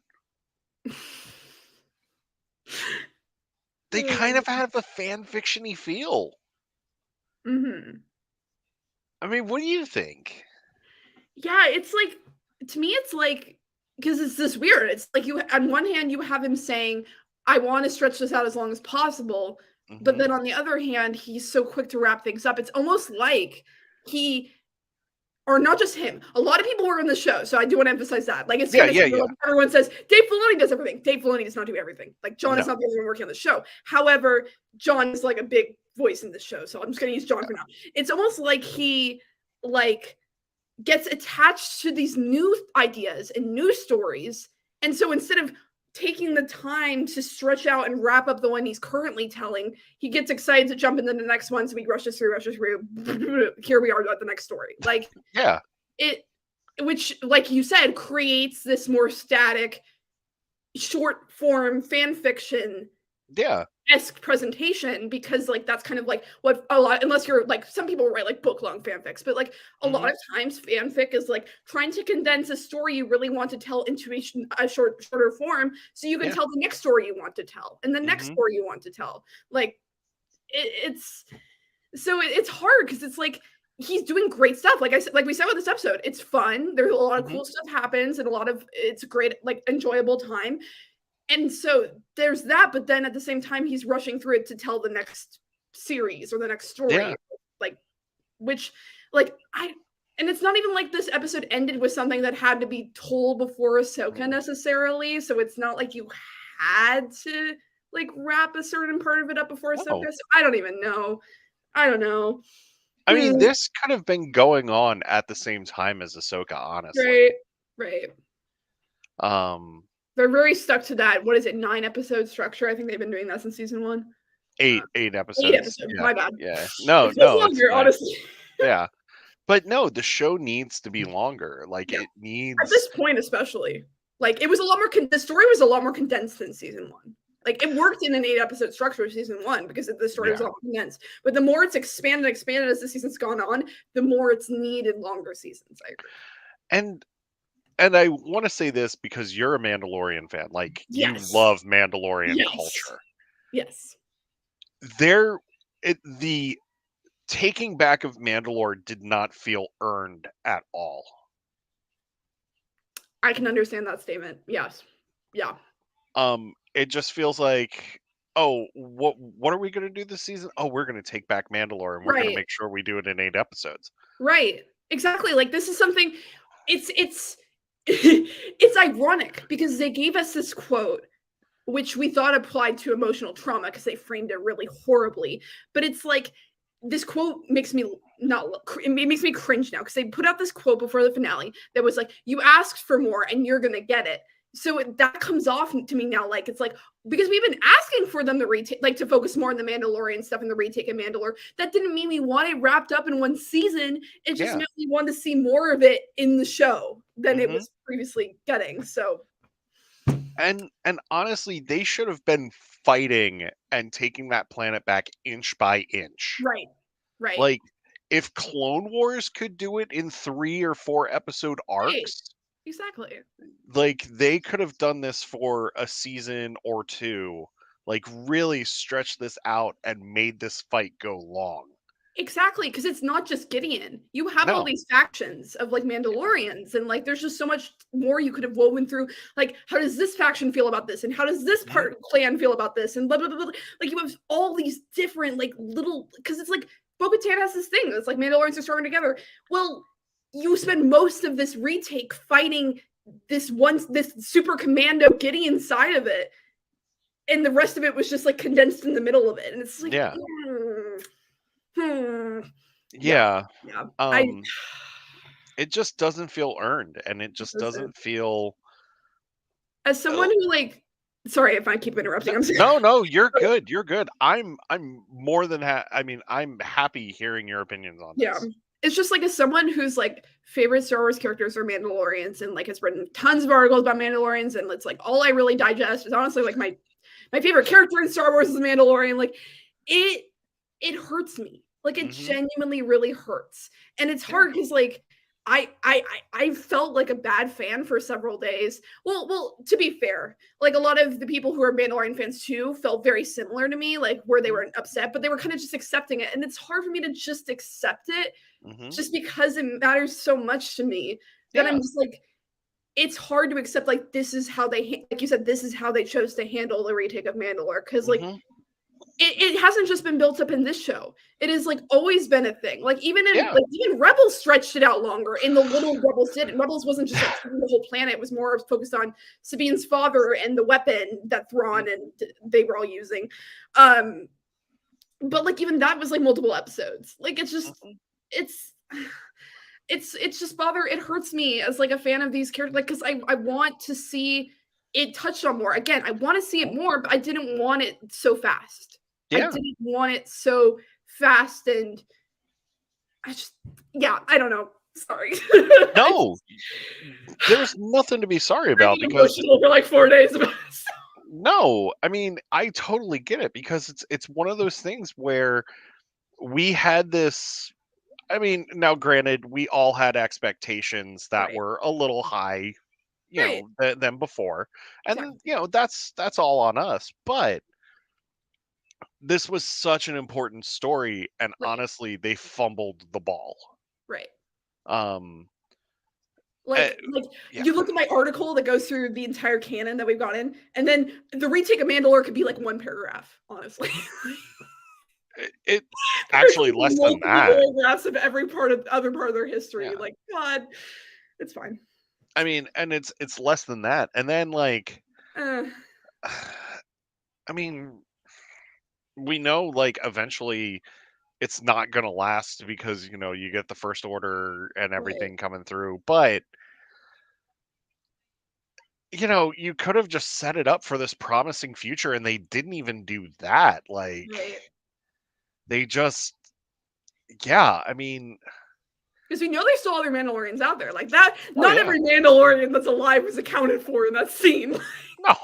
They kind of have a fan fiction-y feel.
Mhm.
I mean, what do you think?
Yeah, it's like to me, it's like because it's this weird. It's like you on one hand you have him saying, "I want to stretch this out as long as possible," but
Mhm.
then on the other hand, he's so quick to wrap things up. It's almost like he or not just him. A lot of people were on the show, so I do want to emphasize that. Like it's
Yeah,
kind of
yeah,
similar,
yeah.
like everyone says Dave Filoni does everything. Dave Filoni does not do everything. Like John is
No.
not the only one working on the show. However, John is like a big voice in the show, so I'm just going to use John for now. It's almost like he like gets attached to these new ideas and new stories. And so instead of taking the time to stretch out and wrap up the one he's currently telling, he gets excited to jump into the next one. So he rushes through. Here we are at the next story. Like
Yeah.
it, which, like you said, creates this more static, short form fan fiction
Yeah.
esque presentation because like that's kind of like what a lot unless you're like some people write like book long fanfics but like a lot
Mhm.
of times fanfic is like trying to condense a story you really want to tell into a shorter form so you can
Yeah.
tell the next story you want to tell and the next
Mhm.
story you want to tell like it's so it's hard because it's like he's doing great stuff like I said like we said with this episode it's fun there's a lot of
Mhm.
cool stuff happens and a lot of it's a great like enjoyable time and so there's that, but then at the same time, he's rushing through it to tell the next series or the next
Yeah.
story, like which, like I, and it's not even like this episode ended with something that had to be told before Ahsoka
Mhm.
necessarily. So it's not like you had to like wrap a certain part of it up before Ahsoka.
No.
So I don't even know. I don't know.
I
Hmm,
mean, this could have been going on at the same time as Ahsoka, honestly.
right, right.
Um,
They're very stuck to that. What is it? 9 episode structure. I think they've been doing that since season one.
8
Eight
episodes.
episodes.
Yeah.
My bad.
Yeah. No,
It feels
no, it's
longer,
fine.
honestly.
Yeah. But no, the show needs to be longer. Like,
Yeah,
it
at this
needs
point, especially, like it was a lot more. The story was a lot more condensed than season one. Like it worked in an 8 episode structure of season one because the story was a
yeah.
lot more condensed. But the more it's expanded as the season's gone on, the more it's needed longer seasons. I agree.
And and I wanna say this because you're a Mandalorian fan, like, you
Yes.
love Mandalorian
Yes.
culture.
Yes.
There the taking back of Mandalore did not feel earned at all.
I can understand that statement. Yes. Yeah.
It just feels like, "Oh, what are we gonna do this season? Oh, we're gonna take back Mandalore, and we're gonna
Right.
make sure we do it in 8 episodes."
Right. Exactly. Like this is something it's it's ironic because they gave us this quote which we thought applied to emotional trauma because they framed it really horribly. But it's like this quote makes me not it makes me cringe now because they put out this quote before the finale that was like, "You asked for more, and you're gonna get it." So that comes off to me now like it's like because we've been asking for them to retake, like to focus more on the Mandalorian stuff and the retake of Mandalore. That didn't mean we want it wrapped up in one season. It just
Yeah.
meant we wanted to see more of it in the show than it
Mhm.
was previously getting. So
And honestly, they should have been fighting and taking that planet back inch by inch.
right, right,
Like, if Clone Wars could do it in 3 or 4 episode
right.
arcs,
Exactly.
like, they could have done this for a season or 2, like, really stretched this out and made this fight go long.
Exactly, because it's not just Gideon. You have all
No.
these factions of like Mandalorians, and like there's just so much more you could have woven through. Like, how does this faction feel about this? And how does this
Mhm.
part clan feel about this? And blah blah blah. Blah. Like you have all these different like little because it's like Bo-Katan has this thing. It's like Mandalorians are stronger together. Well, you spend most of this retake fighting this super commando Gideon side of it, and the rest of it was just like condensed in the middle of it. And it's like,
Yeah.
Hmm. Yeah,
Yeah.
yeah. I
Um, it just doesn't feel earned, and it just
listen,
doesn't feel
as someone
uh
who, like sorry if I keep interrupting, I'm sorry.
no, no, you're good, you're good. I'm more than I mean, I'm happy hearing your opinions on
Yeah.
this.
It's just, like, as someone whose, like, favorite Star Wars characters are Mandalorians and, like, has written tons of articles about Mandalorians, and it's, like, all I really digest is honestly, like, my favorite character in Star Wars is Mandalorian, like, it it hurts me. Like, it
Mhm.
genuinely really hurts, and it's
Yeah.
hard because like I felt like a bad fan for several days. Well, to be fair, like a lot of the people who are Mandalorian fans too felt very similar to me, like where they
Mhm,
were upset, but they were kind of just accepting it. And it's hard for me to just accept it
mhm.
just because it matters so much to me that I'm
Yeah.
just like, it's hard to accept like this is how they like you said, this is how they chose to handle the retake of Mandalore. Cause like
Mhm.
it hasn't just been built up in this show. It has like always been a thing.
Yeah.
Like even Rebels stretched it out longer. In the little Rebels did, and Rebels wasn't just like taking the whole planet. It was more focused on Sabine's father and the weapon that
Mhm,
Thrawn and they were all using. Um, but like even that was like multiple episodes. Like
mhm.
it's it's just bother. It hurts me as like a fan of these characters, like because I want to see it touched on more. Again, I want to see it
Mhm.
more, but I didn't want it so fast. I
Yeah.
didn't want it so fast, and I just yeah, I don't know. Sorry. I
No, there's nothing to be sorry
I'm
about
being
because
emotional for like 4 days about this.
no, I mean, I totally get it because it's one of those things where we had this. I mean, now granted, we all had expectations that
Right.
were a little high,
Right.
than before, and
Exactly.
that's all on us. But this was such an important story, and
Right.
honestly, they fumbled the ball.
Right.
Um, eh,
Like
yeah,
you look at my article that goes through the entire canon that we've got in, and then the retake of Mandalore could be like one paragraph, honestly.
it
There's
actually less than
multiple
that.
paragraphs of every part of other part of their history.
Yeah,
Like, God, it's fine.
I mean, and it's less than that, and then like,
Uh,
I mean, we know like eventually it's not gonna last because you get the first order and
right,
everything coming through, but you could have just set it up for this promising future and they didn't even do that. Like
right.
they just yeah, I mean,
Because we know there's still other Mandalorians out there. Like that,
oh
not
yeah.
every Mandalorian that's alive was accounted for in that scene.
No.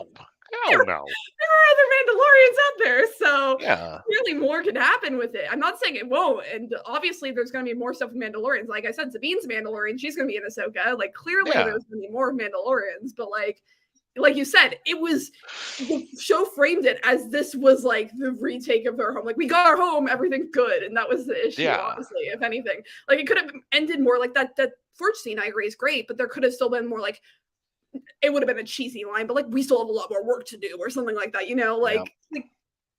Hell no.
There are other Mandalorians out there, so
Yeah.
really more could happen with it. I'm not saying it won't, and obviously there's going to be more stuff with Mandalorians. Like I said, Sabine's Mandalorian, she's going to be in Ahsoka. Like clearly
Yeah.
there's going to be more Mandalorians, but like you said, it was the show framed it as this was like the retake of their home. Like we got our home, everything's good, and that was the issue.
Yeah.
Honestly, if anything, like it could have ended more like that. That Forge scene, I agree, is great, but there could have still been more like it would have been a cheesy line, but like we still have a lot more work to do, or something like that.
Yeah.
Like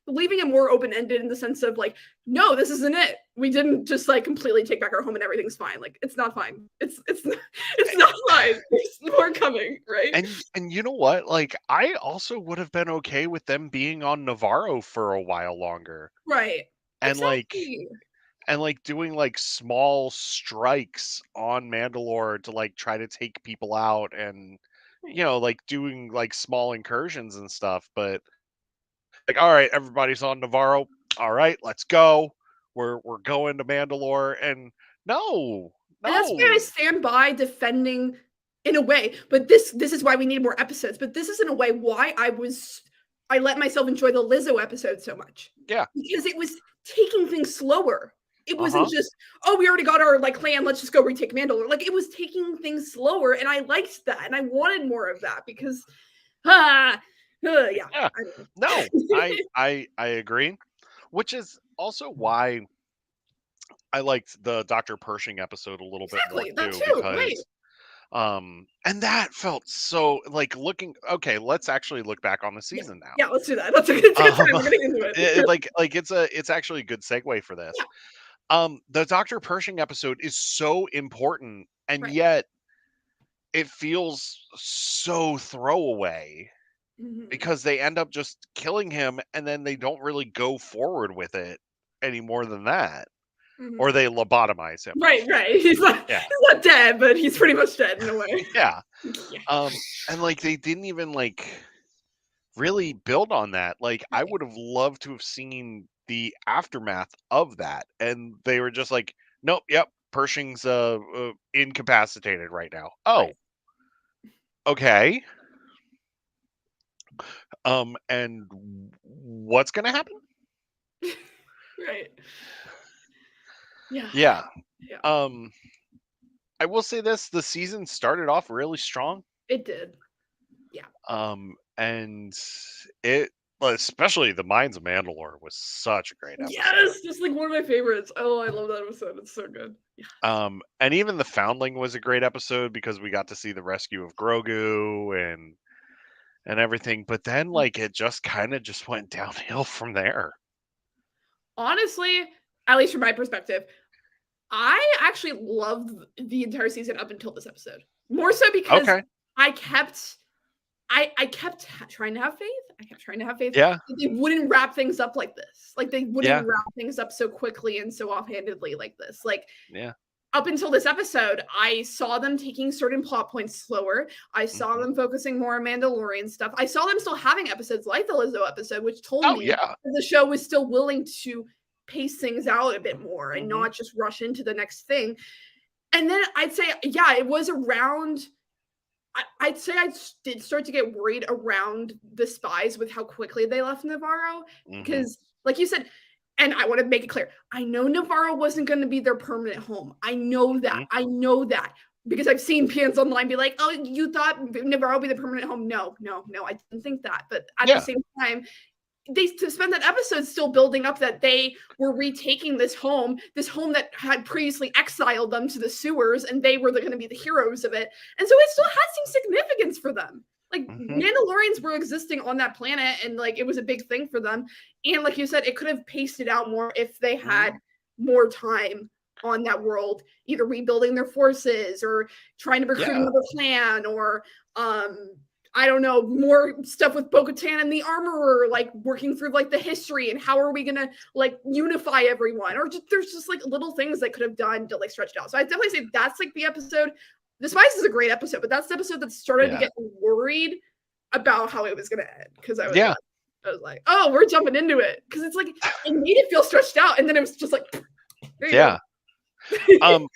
leaving it more open ended in the sense of like, no, this isn't it. We didn't just like completely take back our home and everything's fine. Like it's not fine. It's not, it's not fine. There's more coming, right?
And you know what? Like I also would have been okay with them being on Navarro for a while longer.
Right.
And like
Exactly.
and like doing like small strikes on Mandalore to like try to take people out and like doing like small incursions and stuff, but like all right, everybody's on Navarro. All right, let's go. We're going to Mandalore and no.
And that's why I
No.
stand by defending in a way, but this is why we need more episodes. But this is in a way why I let myself enjoy the Lizzo episode so much.
Yeah.
Because it was taking things slower. It wasn't
Uh-huh.
just, oh, we already got our like clan, let's just go retake Mandalore. Like it was taking things slower, and I liked that, and I wanted more of that because ah, yeah,
Yeah.
I don't
No.
know.
I agree, which is also why I liked the Dr. Pershing episode a little bit more
Exactly, that
too
too, right.
because and that felt so like looking okay, let's actually look back on the
Yeah,
season now.
yeah, let's do that. It's a good
Um
time. We're getting into it.
like it's actually a good segue for this.
Yeah,
The Dr. Pershing episode is so important and
right.
yet it feels so throwaway
Mhm.
because they end up just killing him and then they don't really go forward with it any more than that. Or
Mhm.
they lobotomize him.
Right, right.
Yeah.
He's not dead, but he's pretty much dead in a way.
Yeah.
Yeah,
And like they didn't even like really build on that. Like I
right,
would have loved to have seen the aftermath of that. And they were just like, nope, yep, Pershing's incapacitated right now.
right,
Oh, okay. And what's gonna happen?
right. Yeah,
Yeah.
yeah.
Um I will say this: the season started off really strong,
It did. Yeah.
and it, well, especially the Mines of Mandalore, was such a great episode.
Yes, just like one of my favorites. Oh, I love that episode. It's so good. Yeah.
And even the Foundling was a great episode because we got to see the rescue of Grogu and everything. But then, like, it just kind of just went downhill from there.
Honestly, at least from my perspective, I actually loved the entire season up until this episode. More so because
Okay.
I kept I kept trying to have faith. I kept trying to have faith
Yeah.
that they wouldn't wrap things up like this. Like they wouldn't
Yeah.
wrap things up so quickly and so offhandedly like this. Like
Yeah.
up until this episode, I saw them taking certain plot points slower. I saw
Hmm.
them focusing more on Mandalorian stuff. I saw them still having episodes like the Lizzo episode, which told
Oh
me
yeah.
that the show was still willing to pace things out a bit more and
Hmm.
not just rush into the next thing. And then I'd say, yeah, it was around. I'd say I did start to get worried around the spies with how quickly they left Navarro.
Hmm.
Because, like you said, and I want to make it clear, I know Navarro wasn't going to be their permanent home. I know that.
Hmm.
I know that because I've seen fans online be like, "Oh, you thought Navarro would be the permanent home?" No, no, no, I didn't think that. But at the
Yeah.
same time, they to spend that episode still building up that they were retaking this home that had previously exiled them to the sewers, and they were going to be the heroes of it. And so it still had some significance for them. Like
Hmm.
Mandalorians were existing on that planet, and like it was a big thing for them. And like you said, it could have paced it out more if they had
Hmm.
more time on that world, either rebuilding their forces or trying to recruit
Yeah.
another clan or I don't know, more stuff with Bo-Katan and the Armorer, like working through like the history and how are we gonna like unify everyone, or just, there's just like little things they could have done to like stretch it out. So I definitely say that's like the episode. The Spice is a great episode, but that's the episode that started to
Yeah.
get worried about how it was gonna end because
Yeah.
I was like, oh, we're jumping into it because it's like it made it feel stretched out, and then it was just like, there you
Yeah.
go.
Um,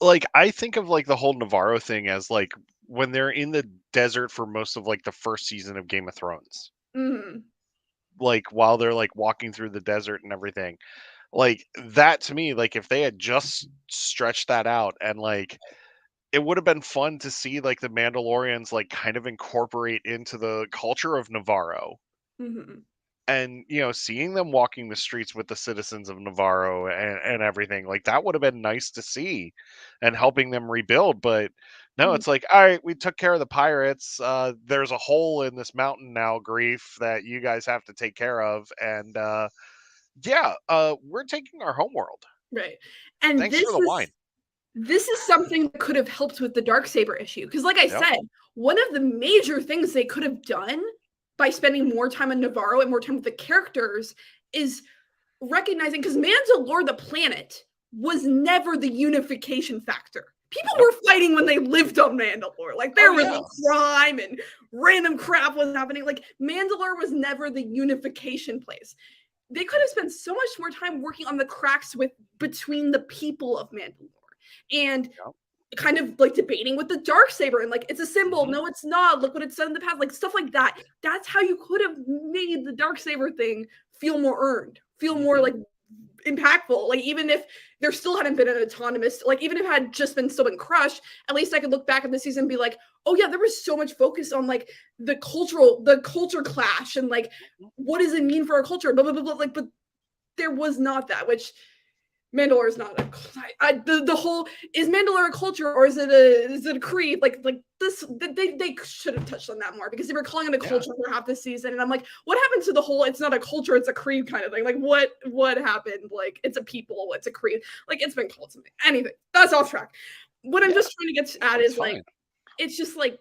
like I think of like the whole Navarro thing as like when they're in the desert for most of like the first season of Game of Thrones.
Mhm.
Like while they're like walking through the desert and everything. Like that to me, like if they had just stretched that out and like it would have been fun to see like the Mandalorians like kind of incorporate into the culture of Navarro.
Mhm.
And seeing them walking the streets with the citizens of Navarro and everything, like that would have been nice to see and helping them rebuild. But no,
Mhm.
it's like, all right, we took care of the pirates. There's a hole in this mountain now, Grief, that you guys have to take care of. And yeah, we're taking our homeworld.
Right. And
Thanks for the wine.
this is something that could have helped with the Darksaber issue, because like I
Yep.
said, one of the major things they could have done by spending more time on Navarro and more time with the characters is recognizing, because Mandalore, the planet, was never the unification factor. People
Nope.
were fighting when they lived on Mandalore. Like there
Oh
was
yeah.
crime and random crap was happening. Like Mandalore was never the unification place. They could have spent so much more time working on the cracks with between the people of Mandalore and
Yep.
kind of like debating with the dark saber and like it's a symbol,
Hmm.
no it's not, look what it's done in the past, like stuff like that. That's how you could have made the dark saber thing feel more earned, feel more
Hmm.
like impactful. Like even if there still hadn't been an autonomous, like even if it had just been still been crushed, at least I could look back at the season and be like, oh yeah, there was so much focus on like the culture clash and like what does it mean for our culture, blah blah blah, blah. Like but there was not that, which Mandalore is not the whole, is Mandalore a culture or is it a creed, like this they should have touched on that more because they were calling it a
Yeah.
culture for half the season and I'm like, what happened to the whole it's not a culture it's a creed kind of thing, like what happened, like it's a people, it's a creed, like it's been called something. Anything, that's off track. What I'm
Yeah.
just trying to get at
That's
is like
fine.
it's just like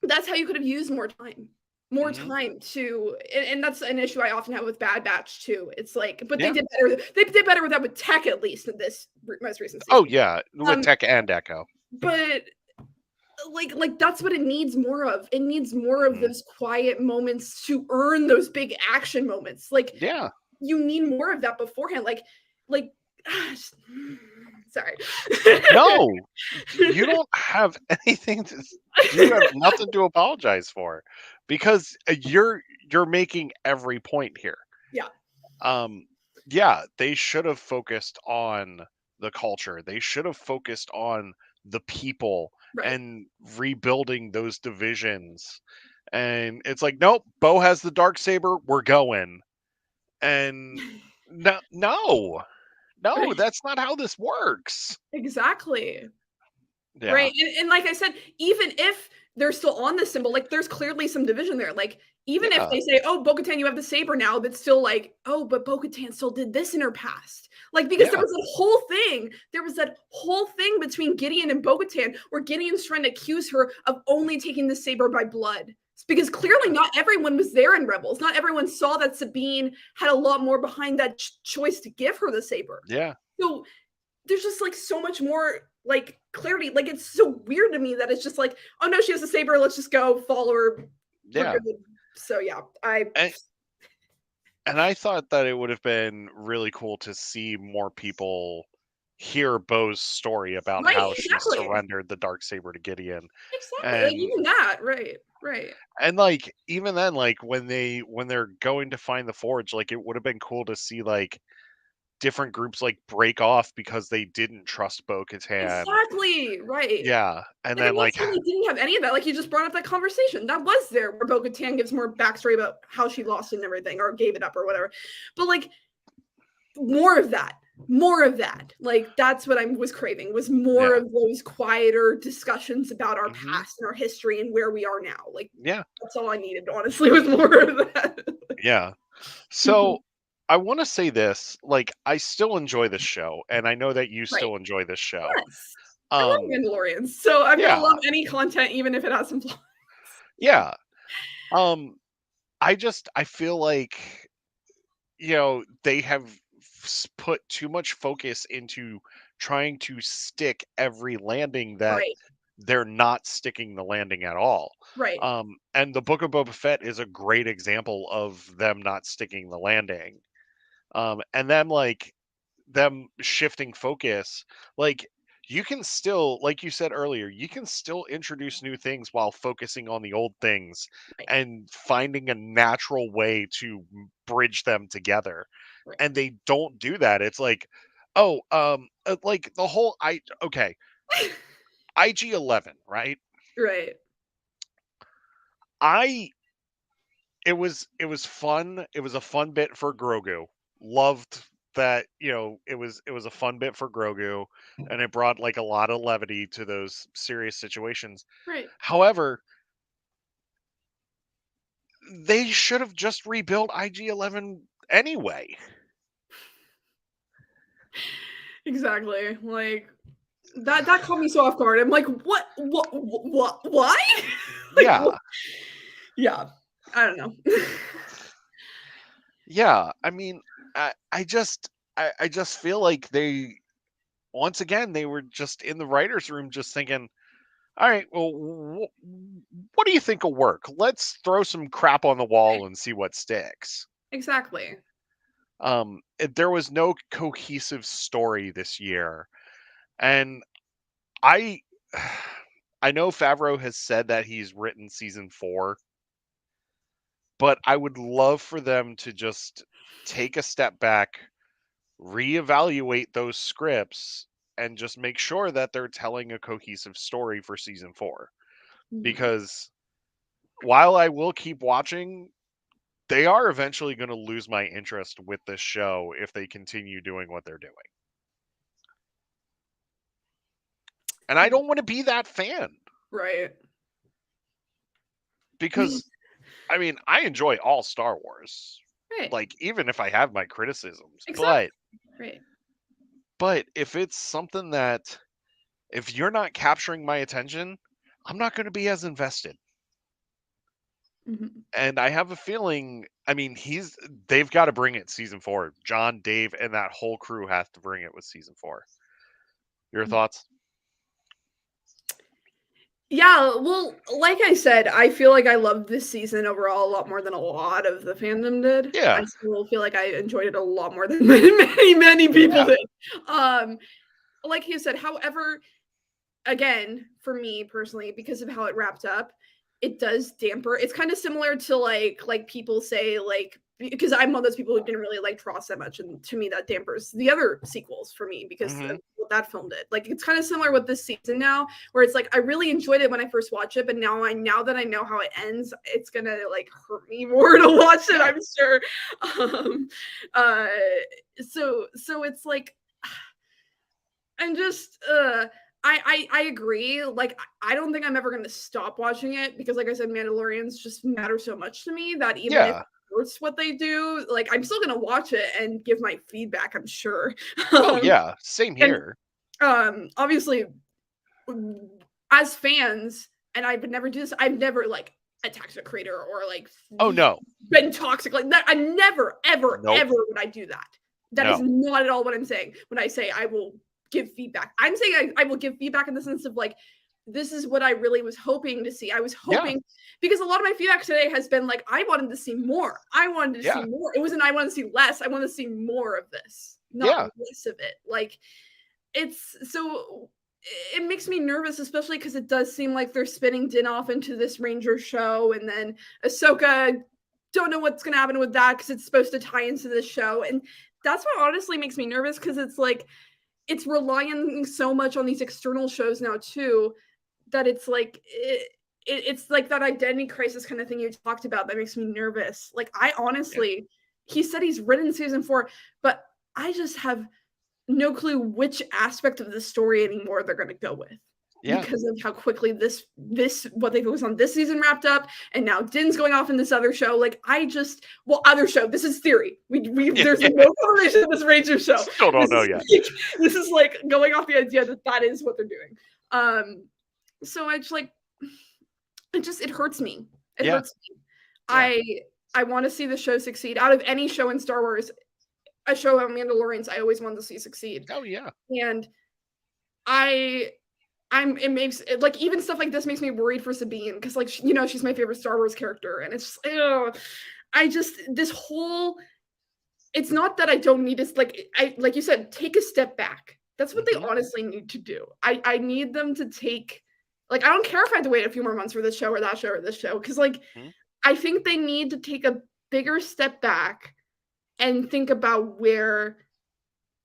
that's how you could have used more
Hmm.
time to, and that's an issue I often have with Bad Batch too. It's like, but
Yeah.
they did better with that with Tech at least in this most recent
Oh
season.
yeah, with
Um,
Tech and Echo.
but like that's what it needs more of. It needs more of
Mhm.
those quiet moments to earn those big action moments. Like
Yeah.
you need more of that beforehand. Like sorry.
No, you don't have anything to. You have nothing to apologize for, because you're making every point here.
Yeah.
Um, yeah, they should have focused on the culture. They should have focused on the people
Right.
and rebuilding those divisions. And it's like, nope, Bo has the dark saber. We're going. And no, no, no,
Right.
that's not how this works.
Exactly.
Yeah,
Right, and like I said, even if they're still on the symbol, like, there's clearly some division there, like, even if
yeah,
they say, "Oh, Bo-Katan, you have the saber now," that's still like, "Oh, but Bo-Katan still did this in her past." Like, because
yeah,
there was that whole thing between Gideon and Bo-Katan where Gideon's trying to accuse her of only taking the saber by blood. It's because clearly not everyone was there in Rebels, not everyone saw that Sabine had a lot more behind that choice to give her the saber.
yeah,
So, there's just like so much more like clarity. Like it's so weird to me that it's just like, oh no, she has a saber. Let's just go follow her. We're
yeah.
good. So yeah, I
And and I thought that it would have been really cool to see more people hear Bo's story about
right,
how she
exactly,
surrendered the dark saber to Gideon.
exactly. Like
And
even that, right, right,
like even then, like when they're going to find the forge, like it would have been cool to see like different groups like break off because they didn't trust Bo Katan.
exactly, right.
Yeah. And
And the
then
next
like
one, they didn't have any of that. Like you just brought up that conversation that was there, where Bo-Katan gives more backstory about how she lost it and everything, or gave it up, or whatever. But like more of that, more of that. Like that's what I was craving, was more
yeah.
of those quieter discussions about our
Hmm.
past and our history and where we are now. Like
Yeah.
that's all I needed, honestly, was more of that.
Yeah. So
Mhm.
I want to say this, like I still enjoy this show and I know that you
Right.
still enjoy this show.
Yes. I
Um
love Mandalorians, so I'm gonna
yeah.
love any content even if it has some flaws.
Yeah. Um I feel like they have put too much focus into trying to stick every landing that
Right,
they're not sticking the landing at all.
right,
And the Book of Boba Fett is a great example of them not sticking the landing. And them shifting focus, like you can still, like you said earlier, you can still introduce new things while focusing on the old things
right,
and finding a natural way to bridge them together.
right.
And they don't do that. It's like, oh, like the whole I okay, IG-11, right?
Right.
I it was fun. It was a fun bit for Grogu. Loved that, it was a fun bit for Grogu and it brought like a lot of levity to those serious situations.
Right.
However, they should have just rebuilt IG-11 anyway.
Exactly. Like that caught me so off guard. I'm like, what, why? Like,
Yeah.
yeah, I don't know.
Yeah. I mean, I just feel like they once again they were just in the writers room just thinking, all right, well, what do you think will work? Let's throw some crap on the wall and see what sticks.
Exactly.
There was no cohesive story this year, and I, I know Favreau has said that he's written season 4, but I would love for them to just take a step back, reevaluate those scripts, and just make sure that they're telling a cohesive story for season 4.
Mhm.
Because while I will keep watching, they are eventually going to lose my interest with this show if they continue doing what they're doing. And I don't want to be that fan
Right.
because I mean, I enjoy all Star Wars.
Right.
Like even if I have my criticisms,
Exactly.
but
Right.
if it's something that if you're not capturing my attention, I'm not going to be as invested.
Mhm.
And I have a feeling, I mean, they've got to bring it season 4. John, Dave, and that whole crew have to bring it with season 4. Your thoughts?
Yeah, well, like I said, I feel like I loved this season overall a lot more than a lot of the fandom did. I
Yeah.
still feel like I enjoyed it a lot more than many people
Yeah.
did. Um, like you said, however, again, for me personally, because of how it wrapped up, it does damper. It's kind of similar to like people say like because I'm one of those people who didn't really like Tross that much, and to me that dampers the other sequels for me because
Hmm.
of what that film did. Like it's kind of similar with this season now, where it's like I really enjoyed it when I first watched it, but now that I know how it ends, it's gonna like hurt me more to watch it.
Yeah.
I'm sure. Um, uh, so it's like I'm just I agree. Like I don't think I'm ever gonna stop watching it because like I said, Mandalorians just matter so much to me that even if
Yeah.
it hurts what they do, like I'm still gonna watch it and give my feedback, I'm sure.
Oh
um
yeah. Same
and
here.
obviously as fans, and I would never do this, I've never like attacked a creator or like
Oh no.
been toxic like that. I never, ever,
Nope.
ever would I do that. That is
No.
not at all what I'm saying when I say I will give feedback. I'm saying I will give feedback in the sense of like, this is what I really was hoping to see. I was
Yeah.
hoping because a lot of my feedback today has been like, I wanted to see more. I wanted to see
Yeah.
more. It wasn't I want to see less. I want to see more of this, not
Yeah.
less of it. Like it's so it makes me nervous, especially because it does seem like they're spinning Din off into this Ranger show, and then Ahsoka. Don't know what's gonna happen with that because it's supposed to tie into this show, and that's what honestly makes me nervous because it's like it's relying so much on these external shows now too that it's like it's like that identity crisis kind of thing you talked about that makes me nervous. Like I
Yeah.
honestly, he said he's written season 4, but I just have no clue which aspect of the story anymore they're going to go with
Yeah.
because of how quickly this what they focus on this season wrapped up, and now Din's going off in this other show. Like I just other show. This is theory. We
Yeah.
there's
Yeah.
no correlation in this Ranger show.
Still don't
This
know
is
yet.
like, this is like going off the idea that that is what they're doing. So I just like it hurts me. It
Yeah.
hurts me.
Yeah.
I I want to see the show succeed. Out of any show in Star Wars, a show on Mandalorians, I always wanted to see succeed.
Oh yeah.
And I it makes it like even stuff like this makes me worried for Sabine because like she's my favorite Star Wars character, and it's just, I just this whole it's not that I don't need to I like you said take a step back. That's what they
Hmm.
honestly need to do. I need them to take like I don't care if I have to wait a few more months for this show or that show or this show because like
Hmm.
I think they need to take a bigger step back and think about where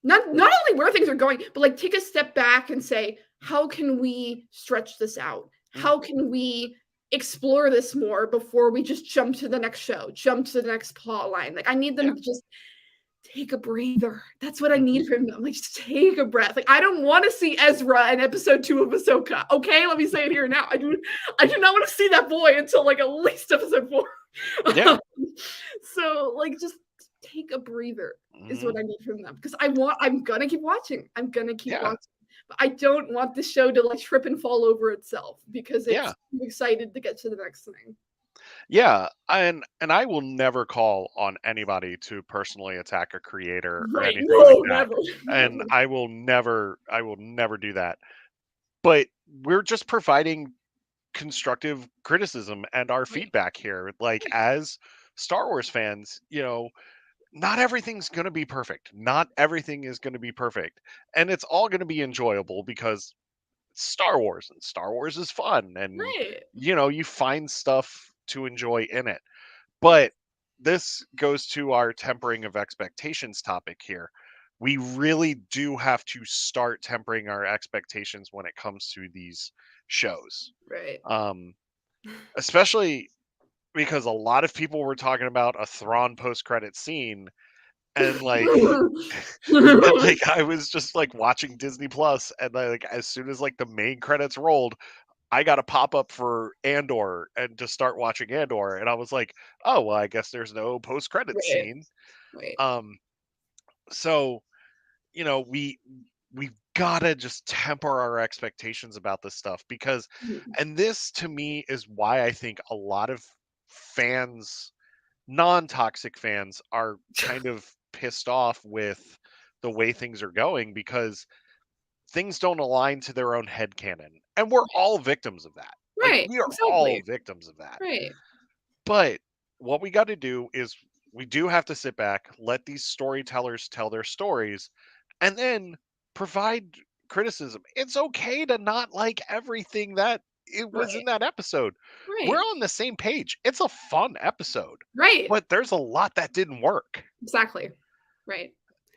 not only where things are going, but like take a step back and say, how can we stretch this out? How
Hmm.
can we explore this more before we just jump to the next show, jump to the next plot line? Like I need
Yeah.
them to just take a breather. That's what I
Hmm.
need from them. Like just take a breath. Like I don't want to see Ezra in episode 2 of Ahsoka. Okay, let me say it here now. I do not want to see that boy until like at least episode 4.
Yeah.
So like just take a breather is
Hmm.
what I need from them because I'm gonna keep watching. I'm gonna keep
Yeah.
watching. But I don't want the show to like trip and fall over itself because
Yeah.
I'm excited to get to the next thing.
Yeah, and I will never call on anybody to personally attack a creator or
Right.
anything like
No,
that.
never.
And
Never.
I will never do that. But we're just providing constructive criticism and our
Right.
feedback here. Like as Star Wars fans, not everything's going to be perfect. Not everything is going to be perfect. And it's all going to be enjoyable because it's Star Wars and Star Wars is fun and
Right.
you find stuff to enjoy in it. But this goes to our tempering of expectations topic here. We really do have to start tempering our expectations when it comes to these shows.
Right.
Um, Especially because a lot of people were talking about a Thrawn post-credit scene and like I was just like watching Disney Plus and like as soon as like the main credits rolled, I got a pop up for Andor and to start watching Andor, and I was like, "Oh well, I guess there's no post credit
Right.
scene."
Right.
Um, so we've gotta just temper our expectations about this stuff because,
Mhm.
and this to me is why I think a lot of fans, non toxic fans, are kind of pissed off with the way things are going because things don't align to their own headcanon. And we're all victims of that. Like,
Right.
we are all
Exactly.
victims of that.
Right.
But what we got to do is we do have to sit back, let these storytellers tell their stories, and then provide criticism. It's okay to not like everything that it was in
Right.
that episode. We're
Right.
on the same page. It's a fun episode,
Right.
but there's a lot that didn't work.
Exactly. Right.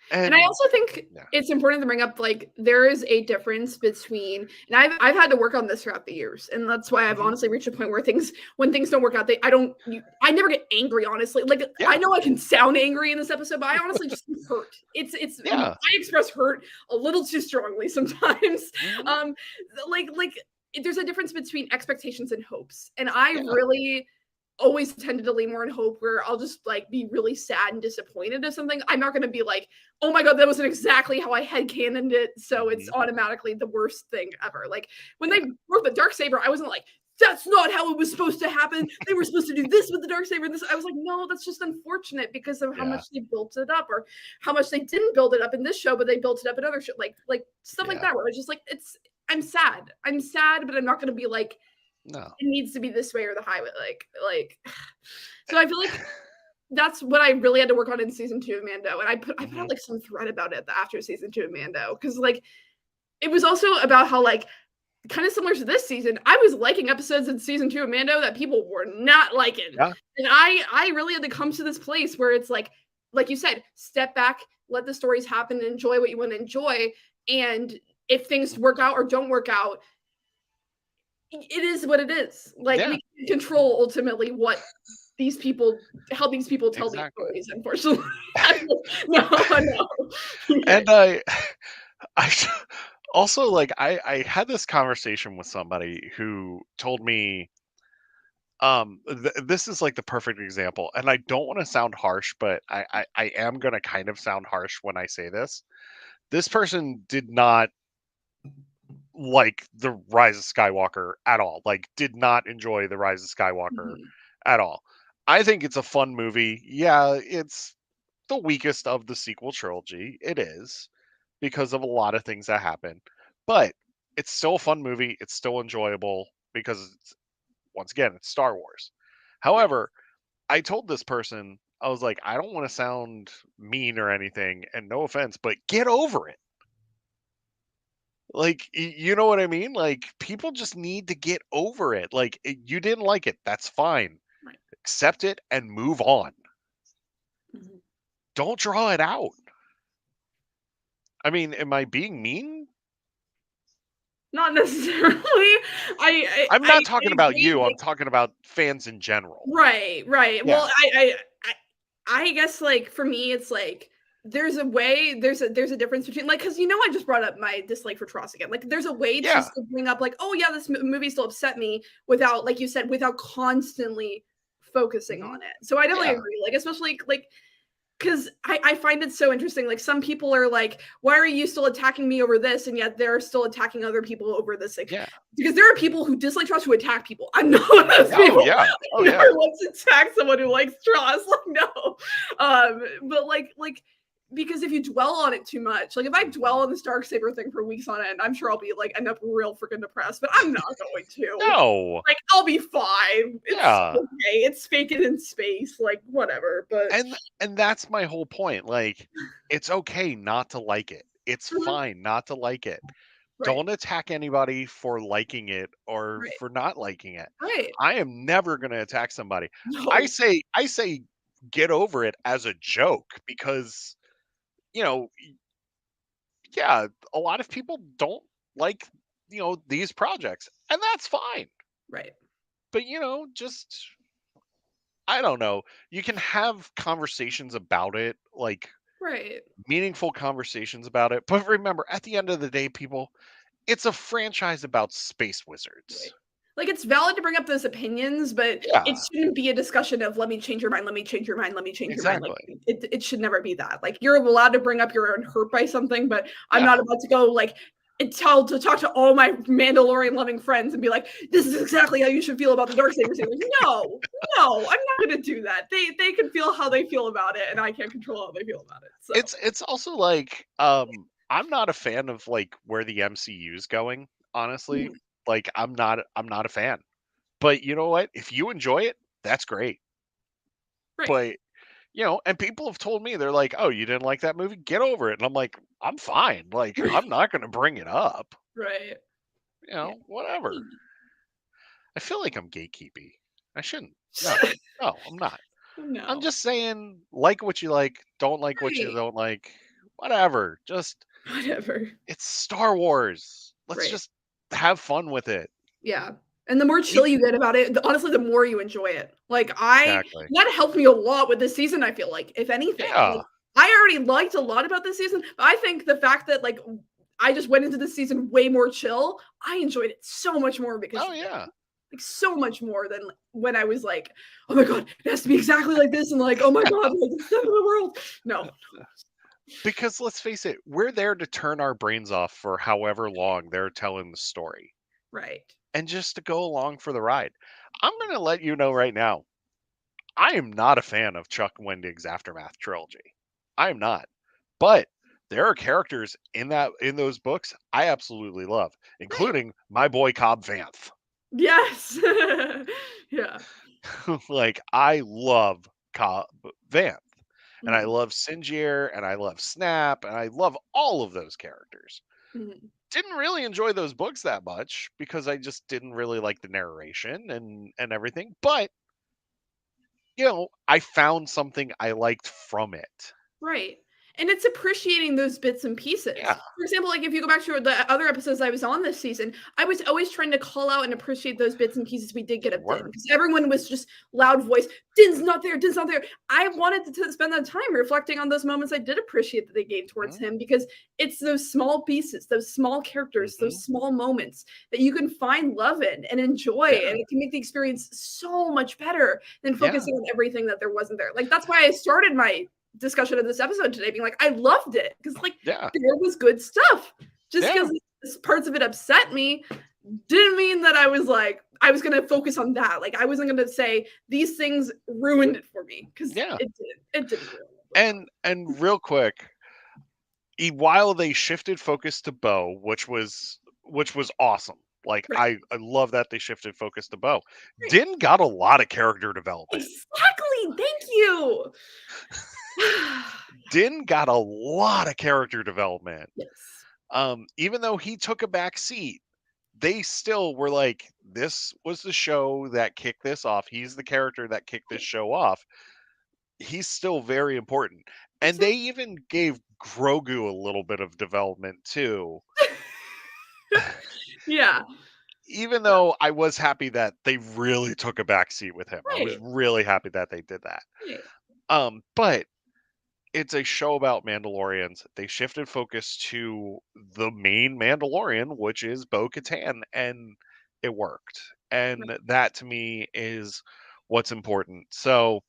And I
And
also think
yeah.
it's important to bring up, like, there is a difference between, and I've had to work on this throughout the years, and that's why I've
Mhm.
honestly reached a point where when things don't work out, I never get angry, honestly. Like, I
Yeah.
know I can sound angry in this episode, but I honestly just hurt. I
Yeah.
express hurt a little too strongly sometimes.
Mhm.
Um, like there's a difference between expectations and hopes, and I
Yeah.
really always tended to lean more in hope where I'll just like be really sad and disappointed at something. I'm not gonna be like, oh my god, that wasn't exactly how I headcanoned it, so it's
Mhm.
automatically the worst thing ever. Like when
Yeah.
they broke the dark saber, I wasn't like, that's not how it was supposed to happen. They were supposed to do this with the dark saber. This I was like, no, that's just unfortunate because of how
Yeah.
much they built it up, or how much they didn't build it up in this show, but they built it up in other show, like stuff like
Yeah.
that. Where it's just like, it's I'm sad. I'm sad, but I'm not gonna be like,
No.
it needs to be this way or the highway. Like so I feel like that's what I really had to work on in season 2 of Mando, and I put out
Mhm.
like some thread about it after season 2 of Mando, because like it was also about how like kind of similar to this season, I was liking episodes in season 2 of Mando that people were not liking,
Yeah.
and I really had to come to this place where it's like you said, step back, let the stories happen, and enjoy what you want to enjoy, and if things work out or don't work out, it is what it is. Like
Yeah.
we can control ultimately what these people how these people tell these
Exactly.
stories, unfortunately. No, no. Yeah.
And I also like I had this conversation with somebody who told me this is like the perfect example, and I don't want to sound harsh, but I am going to kind of sound harsh when I say this. This person did not like the Rise of Skywalker at all. Like did not enjoy the Rise of Skywalker
Mhm.
at all. I think it's a fun movie. Yeah, it's the weakest of the sequel trilogy. It is because of a lot of things that happen. But it's still a fun movie. It's still enjoyable because once again, it's Star Wars.
Right.
However, I told this person, I was like, I don't want to sound mean or anything, and no offense, but get over it. Like, you know what I mean? Like, people just need to get over it. Like, you didn't like it. That's fine.
Right.
Accept it and move on.
Mhm.
Don't draw it out. I mean, am I being mean?
Not necessarily.
I'm not talking
I
about
agree,
you. I'm
like
talking about fans in general.
right, right.
Yeah.
Well, I guess, like, for me, it's like there's a difference between like, because I just brought up my dislike for Tross again. Like, there's a way to
Yeah.
still bring up, like, "Oh, yeah, this movie still upset me," without, like you said, without constantly focusing
Mhm.
on it. So I definitely
Yeah.
agree, like, especially, like, because I find it so interesting. Like some people are like, why are you still attacking me over this? And yet they're still attacking other people over this. Like,
Yeah.
because there are people who dislike Trust who attack people. I'm not one of those
Oh,
people.
yeah.
I
Oh,
never
yeah.
once attack someone who likes Trust. Like, no. But like because if you dwell on it too much, like if I dwell
Mhm.
on this dark saber thing for weeks on end, I'm sure I'll be like end up real freaking depressed. But I'm not going to.
No.
Like I'll be fine. It's
Yeah.
okay. It's fake it in space. Like whatever. But
And that's my whole point. Like, it's okay not to like it. It's
Mhm.
fine not to like it.
Right.
Don't attack anybody for liking it or
Right.
for not liking it.
Right.
I am never going to attack somebody.
No.
I say get over it as a joke because, you know, yeah, a lot of people don't like, these projects, and that's fine.
Right.
But, just I don't know. You can have conversations about it, like
Right.
meaningful conversations about it. But remember, at the end of the day, people, it's a franchise about space
Right.
wizards.
Like, it's valid to bring up those opinions, but it
Yeah,
shouldn't be a discussion of, "Let me change your mind, let me change your mind, let me change your mind." Like,
exactly.
it should never be that. Like, you're allowed to bring up your own hurt by something, but I'm
Yeah.
not about to go, like, and talk to all my Mandalorian loving friends and be like, "This is exactly how you should feel about the dark saber." Like, no, no, I'm not gonna do that. They can feel how they feel about it, and I can't control how they feel about it. So,
It's also like I'm not a fan of like where the MCU's going, honestly.
mhm,
Like I'm not a fan. But you know what? If you enjoy it, that's great.
right,
But and people have told me they're like, "Oh, you didn't like that movie? Get over it." And I'm like, "I'm fine. Like
right,
I'm not going to bring it up.
right. Yeah.
Whatever." I feel like I'm gatekeepy. I shouldn't. No, no, I'm not. I'm
No.
just saying, like what you like, don't like what you
Right.
don't like, whatever. Just
Whatever.
it's Star Wars. Let's
Right.
just have fun with it.
Yeah. And the more chill
E-
you get about it, honestly, the more you enjoy it. Like,
Exactly.
that helped me a lot with this season, I feel like, if anything. Like,
Yeah.
I already liked a lot about this season, but I think the fact that, like, I just went into this season way more chill, I enjoyed it so much more because
Oh
of it.
yeah.
Like, so much more than when I was like, "Oh my god, it has to be exactly like this," and like, "Oh my god, like, it's the end of the world." No.
Because let's face it, we're there to turn our brains off for however long they're telling the story
Right.
and just to go along for the ride. I'm going to let you know right now, I am not a fan of Chuck Wendig's Aftermath trilogy. I am not. But there are characters in those books I absolutely love,
Right.
including my boy Cobb Vanth.
Yes. Yeah.
Like I love Cobb Vanth. And I
Mhm.
love Sinjir and I love Snap and I love all of those characters.
Mhm.
Didn't really enjoy those books that much because I just didn't really like the narration and everything, but I found something I liked from it.
Right. And it's appreciating those bits and pieces.
Yeah,
For example, like if you go back to the other episodes I was on this season, I was always trying to call out and appreciate those bits and pieces we did get
you
of Din
were.
because everyone was just loud voice. Din's not there. Din's not there. I wanted to spend that time reflecting on those moments I did appreciate that they gave towards
Mhm,
him because it's those small pieces, those small characters, those
mhm.
small moments that you can find love in and enjoy,
Yeah,
and it can make the experience so much better than
yeah,
focusing on everything that there wasn't there. Like that's why I started my discussion of this episode today being like, I loved it because like
yeah,
there was good stuff. Just
yeah,
because parts of it upset me didn't mean that I was like I was gonna focus on that. Like I wasn't gonna say these things ruined it for me because
yeah.
it did. It didn't ruin it. But
And real quick, while they shifted focus to Bo, which was awesome. Like
right.
I love that they shifted focus to Bo. Din got a lot of character development.
Exactly. Thank you.
Din got a lot of character development.
Yes.
Even though he took a back seat, they still were like, this was the show that kicked this off. He's the character that kicked this
Right.
show off. He's still very important. And they
Exactly.
even gave Grogu a little bit of development too.
Yeah.
Even though I was happy that they really took a back seat with him. I was
Right.
really happy that they did that.
Right.
But it's a show about Mandalorians. They shifted focus to the main Mandalorian, which is Bo-Katan, and it worked.
Right.
And that to me is what's important. So,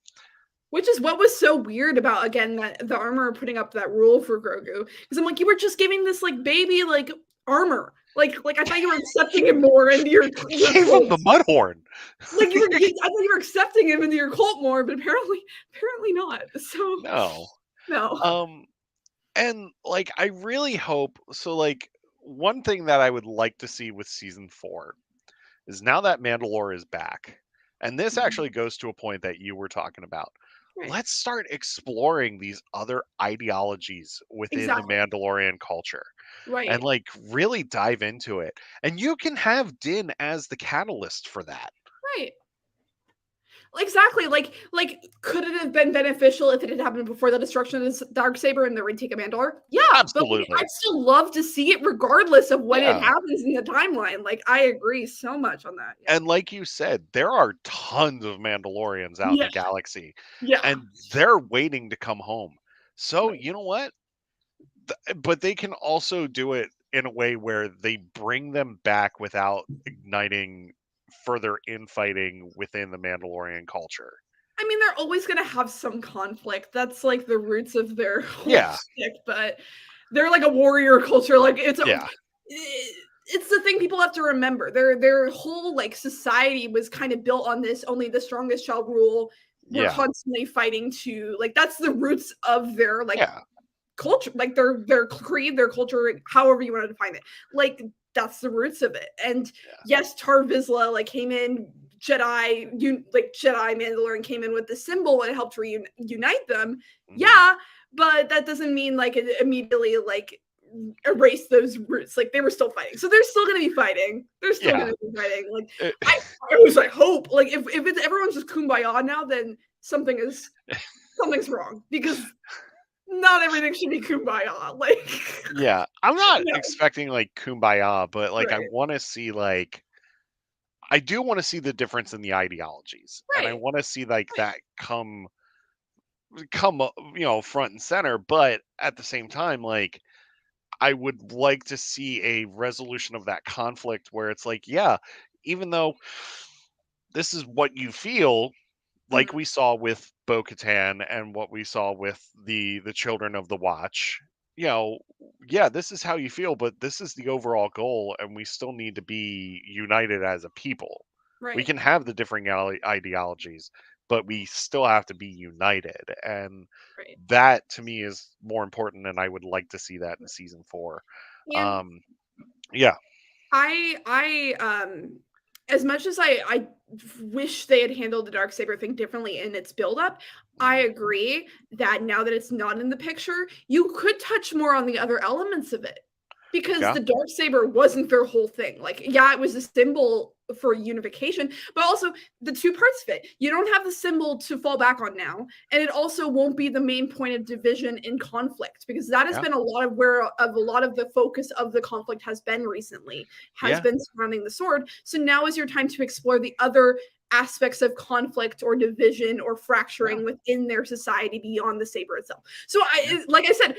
Which is what was so weird about again that the armor putting up that rule for Grogu because I'm like you were just giving this like baby like armor like I thought you were accepting him more into your
gave him
cult.
the Mudhorn.
Like I thought you were accepting him into your cult more, but apparently not. So
No.
no.
Um, and like I really hope so. Like one thing that I would like to see with season 4 is now that Mandalore is back, and this
Mhm.
actually goes to a point that you were talking about.
Right.
Let's start exploring these other ideologies within the
Exactly.
Mandalorian culture and
Right.
like really dive into it. And you can have Din as the catalyst for that.
Right. Exactly. Like could it have been beneficial if it had happened before the destruction of the dark saber and the retake of Mandalore? Yeah, but like,
Absolutely.
I'd still love to see it regardless of when it
Yeah.
happens in the timeline. Like I agree so much on that. Yeah.
And like you said, there are tons of Mandalorians out in
Yeah.
the galaxy,
Yeah.
and they're waiting to come home. So,
Right.
you know what? But they can also do it in a way where they bring them back without igniting further infighting within the Mandalorian culture.
I mean, they're always gonna have some conflict. That's like the roots of their whole
Yeah.
shtick, but they're like a warrior culture. Like
Yeah.
it's the thing people have to remember. Their whole like society was kind of built on this only the strongest shall rule. We're
Yeah.
constantly fighting to like that's the roots of their like
Yeah.
culture, like their creed, their culture, however you want to define it. Like that's the roots of it. And
Yeah.
yes, Tar Vizsla like came in Jedi Mandalorian came in with the symbol and helped reunite them.
Mhm.
Yeah, but that doesn't mean like it immediately like erase those roots. Like they were still fighting, so they're still going to be fighting. They're still going
Yeah.
to be fighting. Like
It-
I was like, hope. Like if it's everyone's just kumbaya now, then something's wrong because not everything should be kumbaya. Like
yeah. I'm not
no,
expecting like kumbaya, but like I
right,
want to see like I do want to see the difference in the ideologies, and I
right,
want to see like
right,
that come front and center. But at the same time, like I would like to see a resolution of that conflict where it's like, yeah, even though this is what you feel, like
mhm,
we saw with Bo-Katan and what we saw with the Children of the Watch, you know, yeah, this is how you feel, but this is the overall goal, and we still need to be united as a people. We
right,
can have the differing ideologies, but we still have to be united, and
right.
that to me is more important, and I would like to see that in season 4.
And
Um, yeah,
I as much as I wish they had handled the dark saber thing differently in its buildup, I
mhm,
agree that now that it's not in the picture, you could touch more on the other elements of it. Because
yeah,
the dark saber wasn't their whole thing. Like, yeah, it was a symbol for unification, but also the two parts of it. You don't have the symbol to fall back on now, and it also won't be the main point of division in conflict because that has
yeah,
been a lot of where of a lot of the focus of the conflict has been recently has
yeah,
been surrounding the sword. So now is your time to explore the other aspects of conflict or division or
yeah,
fracturing within their society beyond the saber itself. So
yeah,
like I said,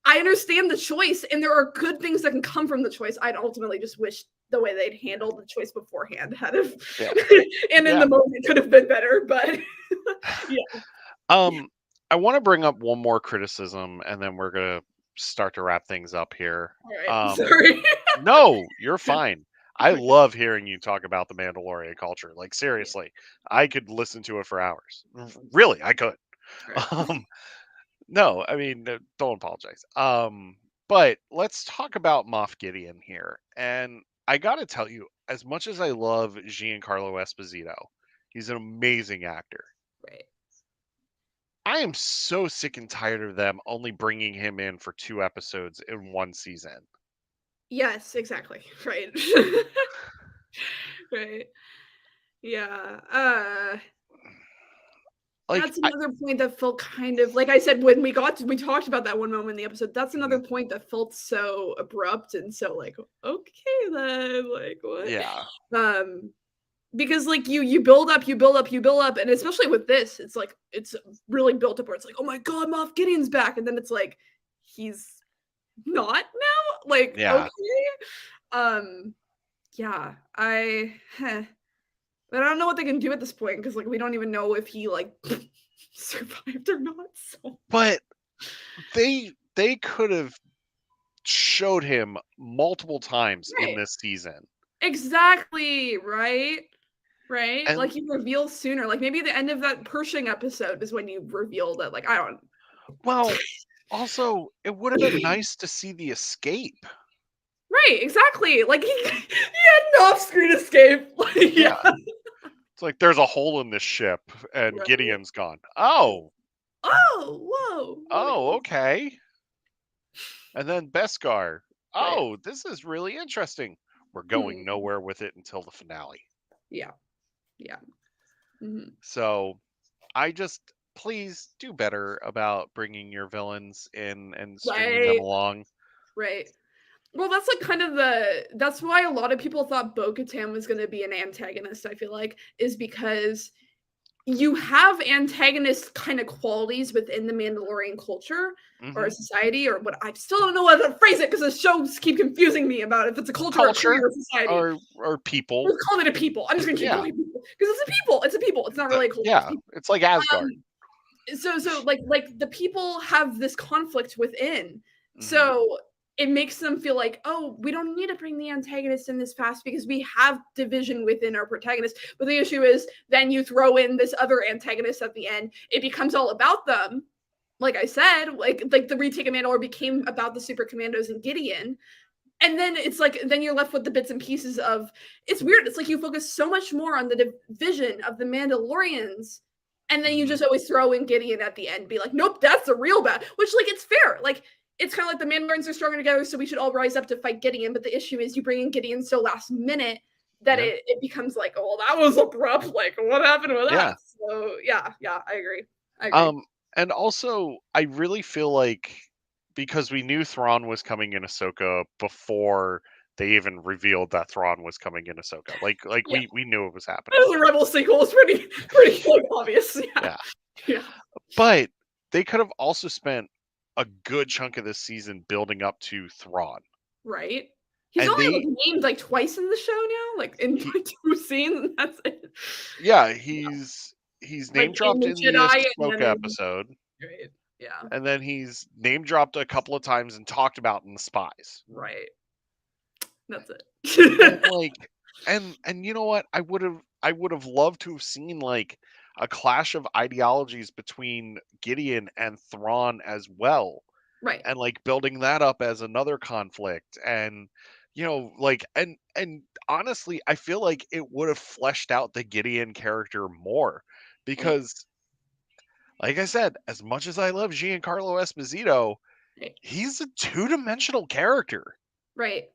I understand the choice, and there are good things that can come from the choice. I'd ultimately just wish the way they'd handled the choice beforehand had have,
yeah,
and in
yeah.
the moment could have been better. But yeah,
Um, I want to bring up one more criticism, and then we're gonna start to wrap things up here.
all right.
Um,
Sorry.
no, you're fine. I
Okay.
love hearing you talk about the Mandalorian culture. Like
Yeah.
seriously, I could listen to it for hours. Really, I could.
All right.
Um, no, I mean, don't apologize. But let's talk about Moff Gideon here. And I gotta tell you, as much as I love Giancarlo Esposito, he's an amazing actor.
Right.
I am so sick and tired of them only bringing him in for 2 episodes in 1 season.
Yes. Exactly. Right. Right. Yeah.
Like,
That's another point that felt kind of like I said when we talked about that one moment in the episode. That's
mhm,
another point that felt so abrupt and so like okay then like what
yeah,
um because like you build up, you build up, you build up, and especially with this, it's like it's really built up where it's like, oh my god, Moff Gideon's back, and then it's like he's not now. Like,
yeah.
okay. Um, yeah, but I don't know what they can do at this point because like we don't even know if he like survived or not. So
But they could have showed him multiple times in
right.
this season.
Exactly, right? Right?
And
Like you reveal sooner. Like maybe the end of that Pershing episode is when you reveal that like I don't
well, also, it would have been nice to see the escape.
right, exactly. Like he had an off-screen escape. Like yeah.
Yeah. It's like there's a hole in this ship and
Right.
Gideon's gone. Oh,
Oh, whoa. What a
oh,
coincidence.
okay. And then Beskar.
Right.
Oh, this is really interesting. We're going
Hmm.
nowhere with it until the finale.
Yeah. Yeah. Mhm.
So I just please do better about bringing your villains in and stringing them
Right.
along.
Right. Well, that's like kind of that's why a lot of people thought Bo-Katan was going to be an antagonist, I feel like, is because you have antagonist kind of qualities within the Mandalorian culture or
Hmm.
society or what I still don't know how to phrase it because the shows keep confusing me about if it's a culture, a creed,
Culture
or a society.
or people.
Let's call it a people. I'm just gonna keep
Yeah.
calling it people because it's a people. It's a people. It's not really a culture. It's
Yeah.
people.
It's like Asgard.
So like the people have this conflict within.
Hmm.
So it makes them feel like, oh, we don't need to bring the antagonist in this fast because we have division within our protagonist. But the issue is then you throw in this other antagonist at the end. It becomes all about them. Like I said, like the retake of Mandalore became about the super commandos and Gideon. And then it's like then you're left with the bits and pieces of it's weird. It's like you focus so much more on the division of the Mandalorians, and then you
Hmm.
just always throw in Gideon at the end, be like, nope, that's the real bad. Which like it's it's kind of like the Mandalorians are stronger together, so we should all rise up to fight Gideon. But the issue is you bring in Gideon so last minute that
Yeah.
it becomes like, oh, that was abrupt. Like, what happened with
Yeah.
that? So yeah, I agree. I agree.
Um, and also, I really feel like because we knew Thrawn was coming in Ahsoka before they even revealed that Thrawn was coming in Ahsoka. Like
Yeah,
we knew it was happening.
it was a Rebel sequel. It's pretty like obvious. Yeah,
Yeah.
yeah,
But they could have also spent a good chunk of this season building up to Thrawn.
right. He's
And
only
they
like named like twice in the show now, like in
he
like 2 scenes, and that's it.
yeah, he's
Like
name
in
dropped
the
in the
Jedi, and then
Ahsoka episode,
right. Yeah,
and then he's name dropped a couple of times and talked about in the Spies.
right. That's
And
it.
like and you know what? I would have loved to have seen like a clash of ideologies between Gideon and Thrawn as well.
Right,
And like building that up as another conflict and like and honestly I feel like it would have fleshed out the Gideon character more
right,
because like I said, as much as I love Giancarlo Esposito,
right,
he's a two-dimensional character.
right.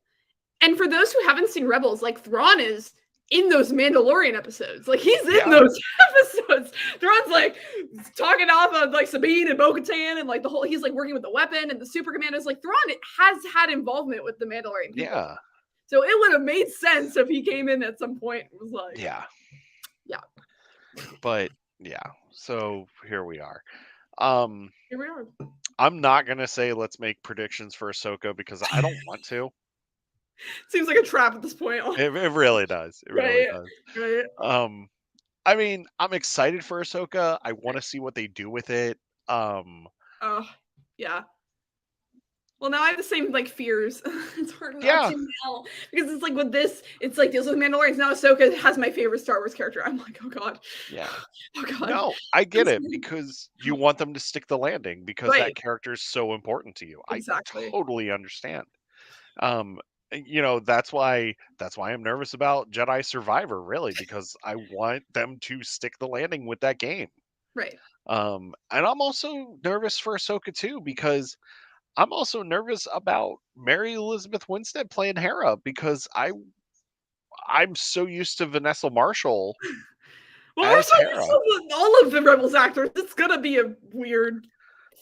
And for those who haven't seen Rebels, like Thrawn is in those Mandalorian episodes. Like he's in
Yeah,
those episodes. Thrawn's like talking off of like Sabine and Bo-Katan and like the whole he's like working with the weapon and the super commandos. Like Thrawn has had involvement with the Mandalorian people.
yeah,
So it would have made sense if he came in at some point and was like,
yeah,
yeah,
but yeah, so here we are. um
here we are.
I'm not gonna say let's make predictions for Ahsoka because I don't want to.
Seems like a trap at this point.
It really does. It really
Right,
does.
right.
Um, I mean, I'm excited for Ahsoka. I want to see what they do with it. Um,
Oh, yeah. Well, now I have the same like fears. It's hard not
yeah,
to now because it's like with this, it's like deals with Mandalorians. Now Ahsoka has my favorite Star Wars character. I'm like, oh god,
yeah.
oh god.
No, I
I'm
get it
scared.
because you want them to stick the landing because that
Right,
character is so important to you. I
exactly.
totally understand. Um, that's why I'm nervous about Jedi Survivor, really, because I want them to stick the landing with that game.
Right.
And I'm also nervous for Ahsoka too because I'm also nervous about Mary Elizabeth Winstead playing Hera because I'm so used to Vanessa Marshall
Well, we're
as
so
Hera.
used to all of the Rebels actors. It's gonna be a weird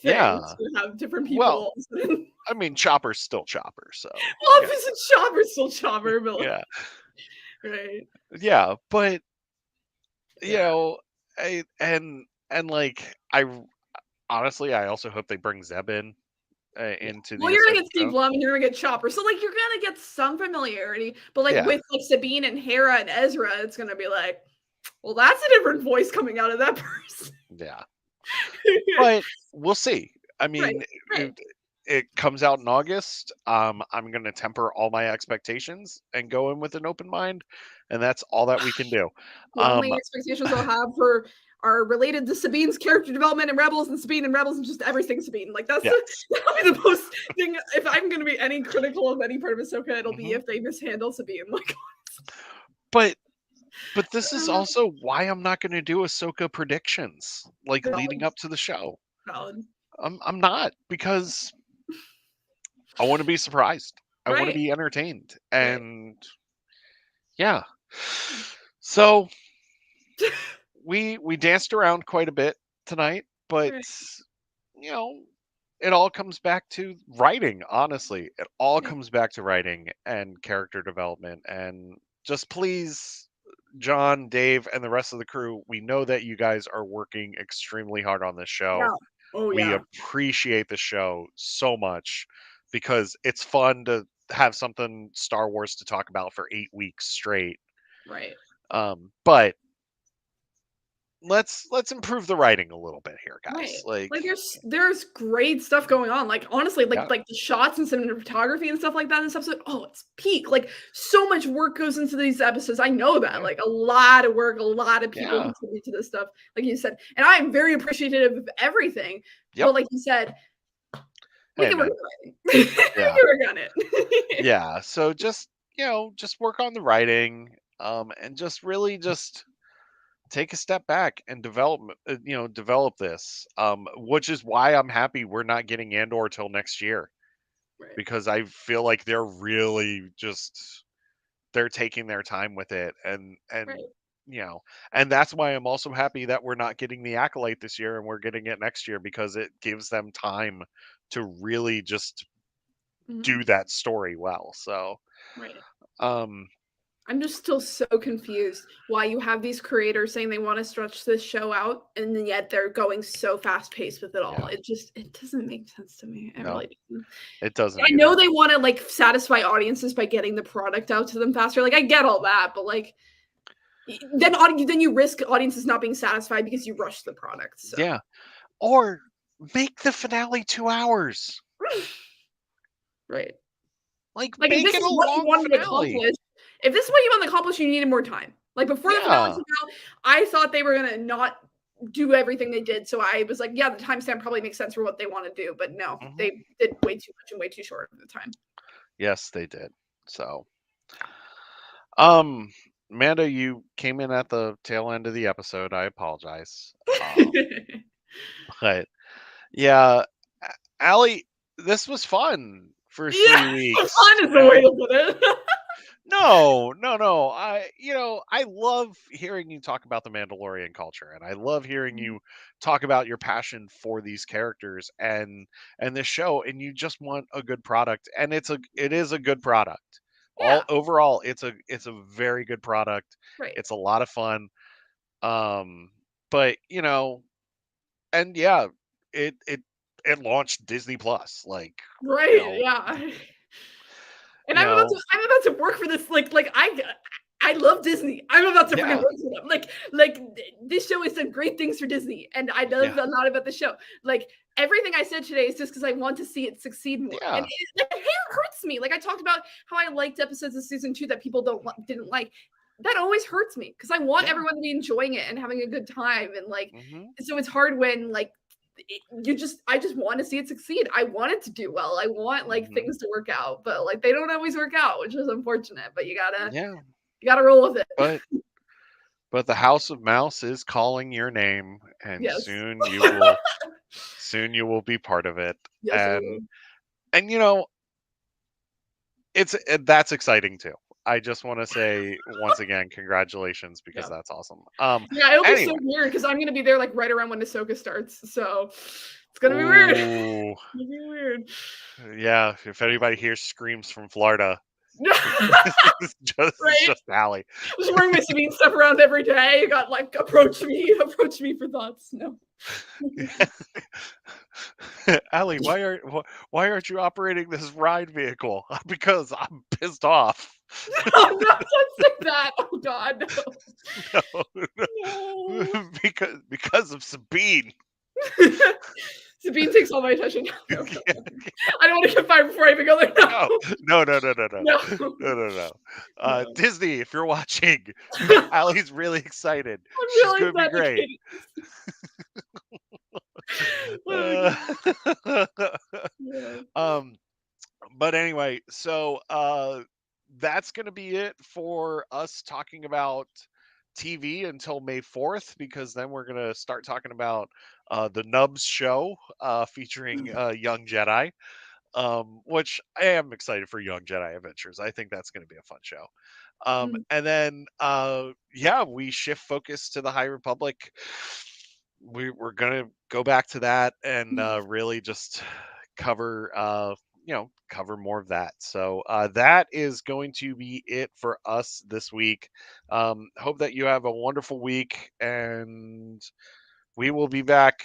thing
Yeah.
to have different people
Well,
all of a sudden.
I mean, Chopper's still Chopper, so yeah,
Obviously, Chopper's still Chopper, but like,
yeah,
right.
yeah. But you
Yeah.
know, and like honestly, I also hope they bring Zeb in
Yeah.
into
Well,
the
you're
Ahsoka
gonna get Steve
show.
Blum and you're gonna get Chopper. So like you're gonna get some familiarity, but like
Yeah,
with like Sabine and Hera and Ezra, it's gonna be like, well, that's a different voice coming out of that person.
yeah. But we'll see. I
Right,
mean,
right.
it comes out in August. I'm going to temper all my expectations and go in with an open mind, and that's all that we can do.
The
Um,
only expectations I'll have for are related to Sabine's character development and Rebels and Sabine and Rebels and just everything Sabine. Like
yes.
that'll be the most thing. If I'm gonna be any critical of any part of Ahsoka, it'll be
hmm
if they mishandle Sabine. Like,
But this is also why I'm not going to do Ahsoka predictions like leading
valid,
up to the show.
valid.
I'm not because I want to be surprised. I want to
Right,
be entertained,
right,
and yeah. So we danced around quite a bit tonight, but
right.
you know, it all comes back to writing, honestly. It all
Yeah,
comes back to writing and character development. And just please, John, Dave, and the rest of the crew, we know that you guys are working extremely hard on this show.
yeah. Oh
We
yeah.
appreciate the show so much because it's fun to have something Star Wars to talk about for 8 weeks straight.
Right.
But let's improve the writing a little bit here, guys.
Right.
Like,
Like there's great stuff going on. Like honestly,
yeah,
like the shots and cinematography and stuff like that in this episode. Oh, it's peak. Like so much work goes into these episodes. I know that.
yeah,
Like a lot of work, a lot of people
yeah.
contribute to this stuff, like you said. And I am very appreciative of everything.
Yep.
But like you said, we
Hey,
can work
man.
on it. We
Yeah.
can work on it.
Yeah. So just, just work on the writing, and just really just take a step back and develop this. Which is why I'm happy we're not getting Andor till next year. because I feel like they're really just they're taking their time with it, and
Right.
you know, and that's why I'm also happy that we're not getting the Acolyte this year and we're getting it next year, because it gives them time to really just
Mhm.
do that story well. So
Right.
um
I'm just still so confused why you have these creators saying they want to stretch this show out, and then yet they're going so fast paced with it all.
yeah,
It doesn't make sense to me. It
no,
really doesn't.
it doesn't
I know
either.
they want to like satisfy audiences by getting the product out to them faster. Like I get all that, but like then you risk audiences not being satisfied because you rush the product. So
Yeah, or make the finale 2 hours.
right.
Like,
Like, if
make
this
it
is
a
what you
long
wanted to
finale.
accomplish if this is what you wanted to accomplish, you needed more time. Like, before the finale
Yeah.
came out, I thought they were gonna not do everything they did, so I was like, "Yeah, the timestamp probably makes sense for what they wanna do," but no,
Mhm.
they did way too much and way too short of the time.
Yes, they did. So, um, Amanda, you came in at the tail end of the episode. I apologize. But yeah, Allie, this was fun for
Yeah,
3 weeks.
fun is the way to put it.
No, no, no. I love hearing you talk about the Mandalorian culture, and I love hearing you talk about your passion for these characters and this show, and you just want a good product, and it is a good product. All
Yeah,
overall, it's a very good product.
right.
It's a lot of fun. Um, but and yeah, it it it launched Disney Plus, like, you
Right,
know,
yeah. And
you know,
I'm about to work for this, like, I love Disney. I'm about to freaking
yeah,
work for them. This show has done great things for Disney, and I love
yeah,
a lot about the show. Like, everything I said today is just because I want to see it succeed more, and
yeah,
it hurts me. Like, I talked about how I liked episodes of season 2 that people didn't like. That always hurts me because I want
yeah.
everyone to be enjoying it and having a good time, and, like,
Hmm.
so it's hard when, like, I just want to see it succeed. I want it to do well. I want like
Hmm.
things to work out, but like they don't always work out, which is unfortunate. But
Yeah,
you gotta roll with it.
but the House of Mouse is calling your name, and
Yes.
soon you will be part of it.
Yes, I
And
will.
that's exciting too. I just want to say once again, congratulations, because
Yeah.
that's awesome.
Yeah, it'll be so
Anyway,
weird because I'm gonna be there like right around when Ahsoka starts. So it's gonna be weird. It's
ooh,
gonna be weird.
yeah. If anybody hears screams from Florida, it's
Right?
just Allie.
Just wearing my Sabine stuff around every day. You got like approach me for thoughts. No.
Allie, why aren't you operating this ride vehicle? Because I'm pissed off.
No, no, don't say that. Oh God, no.
No,
No.
because of Sabine.
Sabine takes all my attention. No, no, no. I don't want to get fired before I even go there.
No,
No,
no, no, no, no, no,
no,
no, no, no.
no.
Disney, if you're watching,
I'm
Allie's really excited. She's
really
gonna be great.
dedicated. Oh
Uh,
God. Yeah.
um, but anyway, so that's gonna be it for us talking about TV until May 4th, because then we're gonna start talking about the Nubs show featuring Young Jedi. Which I am excited for Young Jedi Adventures. I think that's going to be a fun show.
Mm,
And then, yeah, we shift focus to the High Republic. We're going to go back to that and really just cover, cover more of that. So that is going to be it for us this week. Hope that you have a wonderful week, and we will be back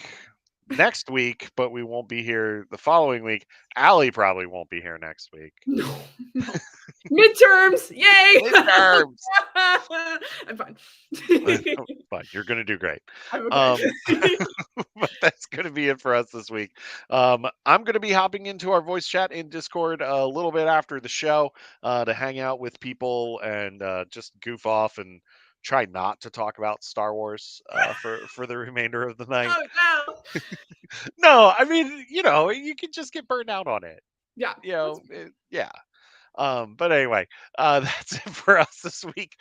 next week, but we won't be here the following week. Allie probably won't be here next week.
no, no. Midterms, yay!
Midterms.
I'm fine.
But you're gonna do great.
I'm okay.
Um, but that's gonna be it for us this week. I'm gonna be hopping into our voice chat in Discord a little bit after the show to hang out with people and just goof off and try not to talk about Star Wars for the remainder of the night.
Oh no.
No, I mean, you can just get burned out on it.
Yeah, that's
Yeah. But anyway, that's it for us this week.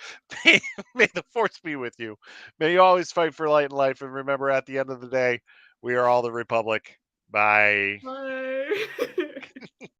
May, may the force be with you. May you always fight for light and life. And remember, at the end of the day, we are all the Republic. Bye.
fine.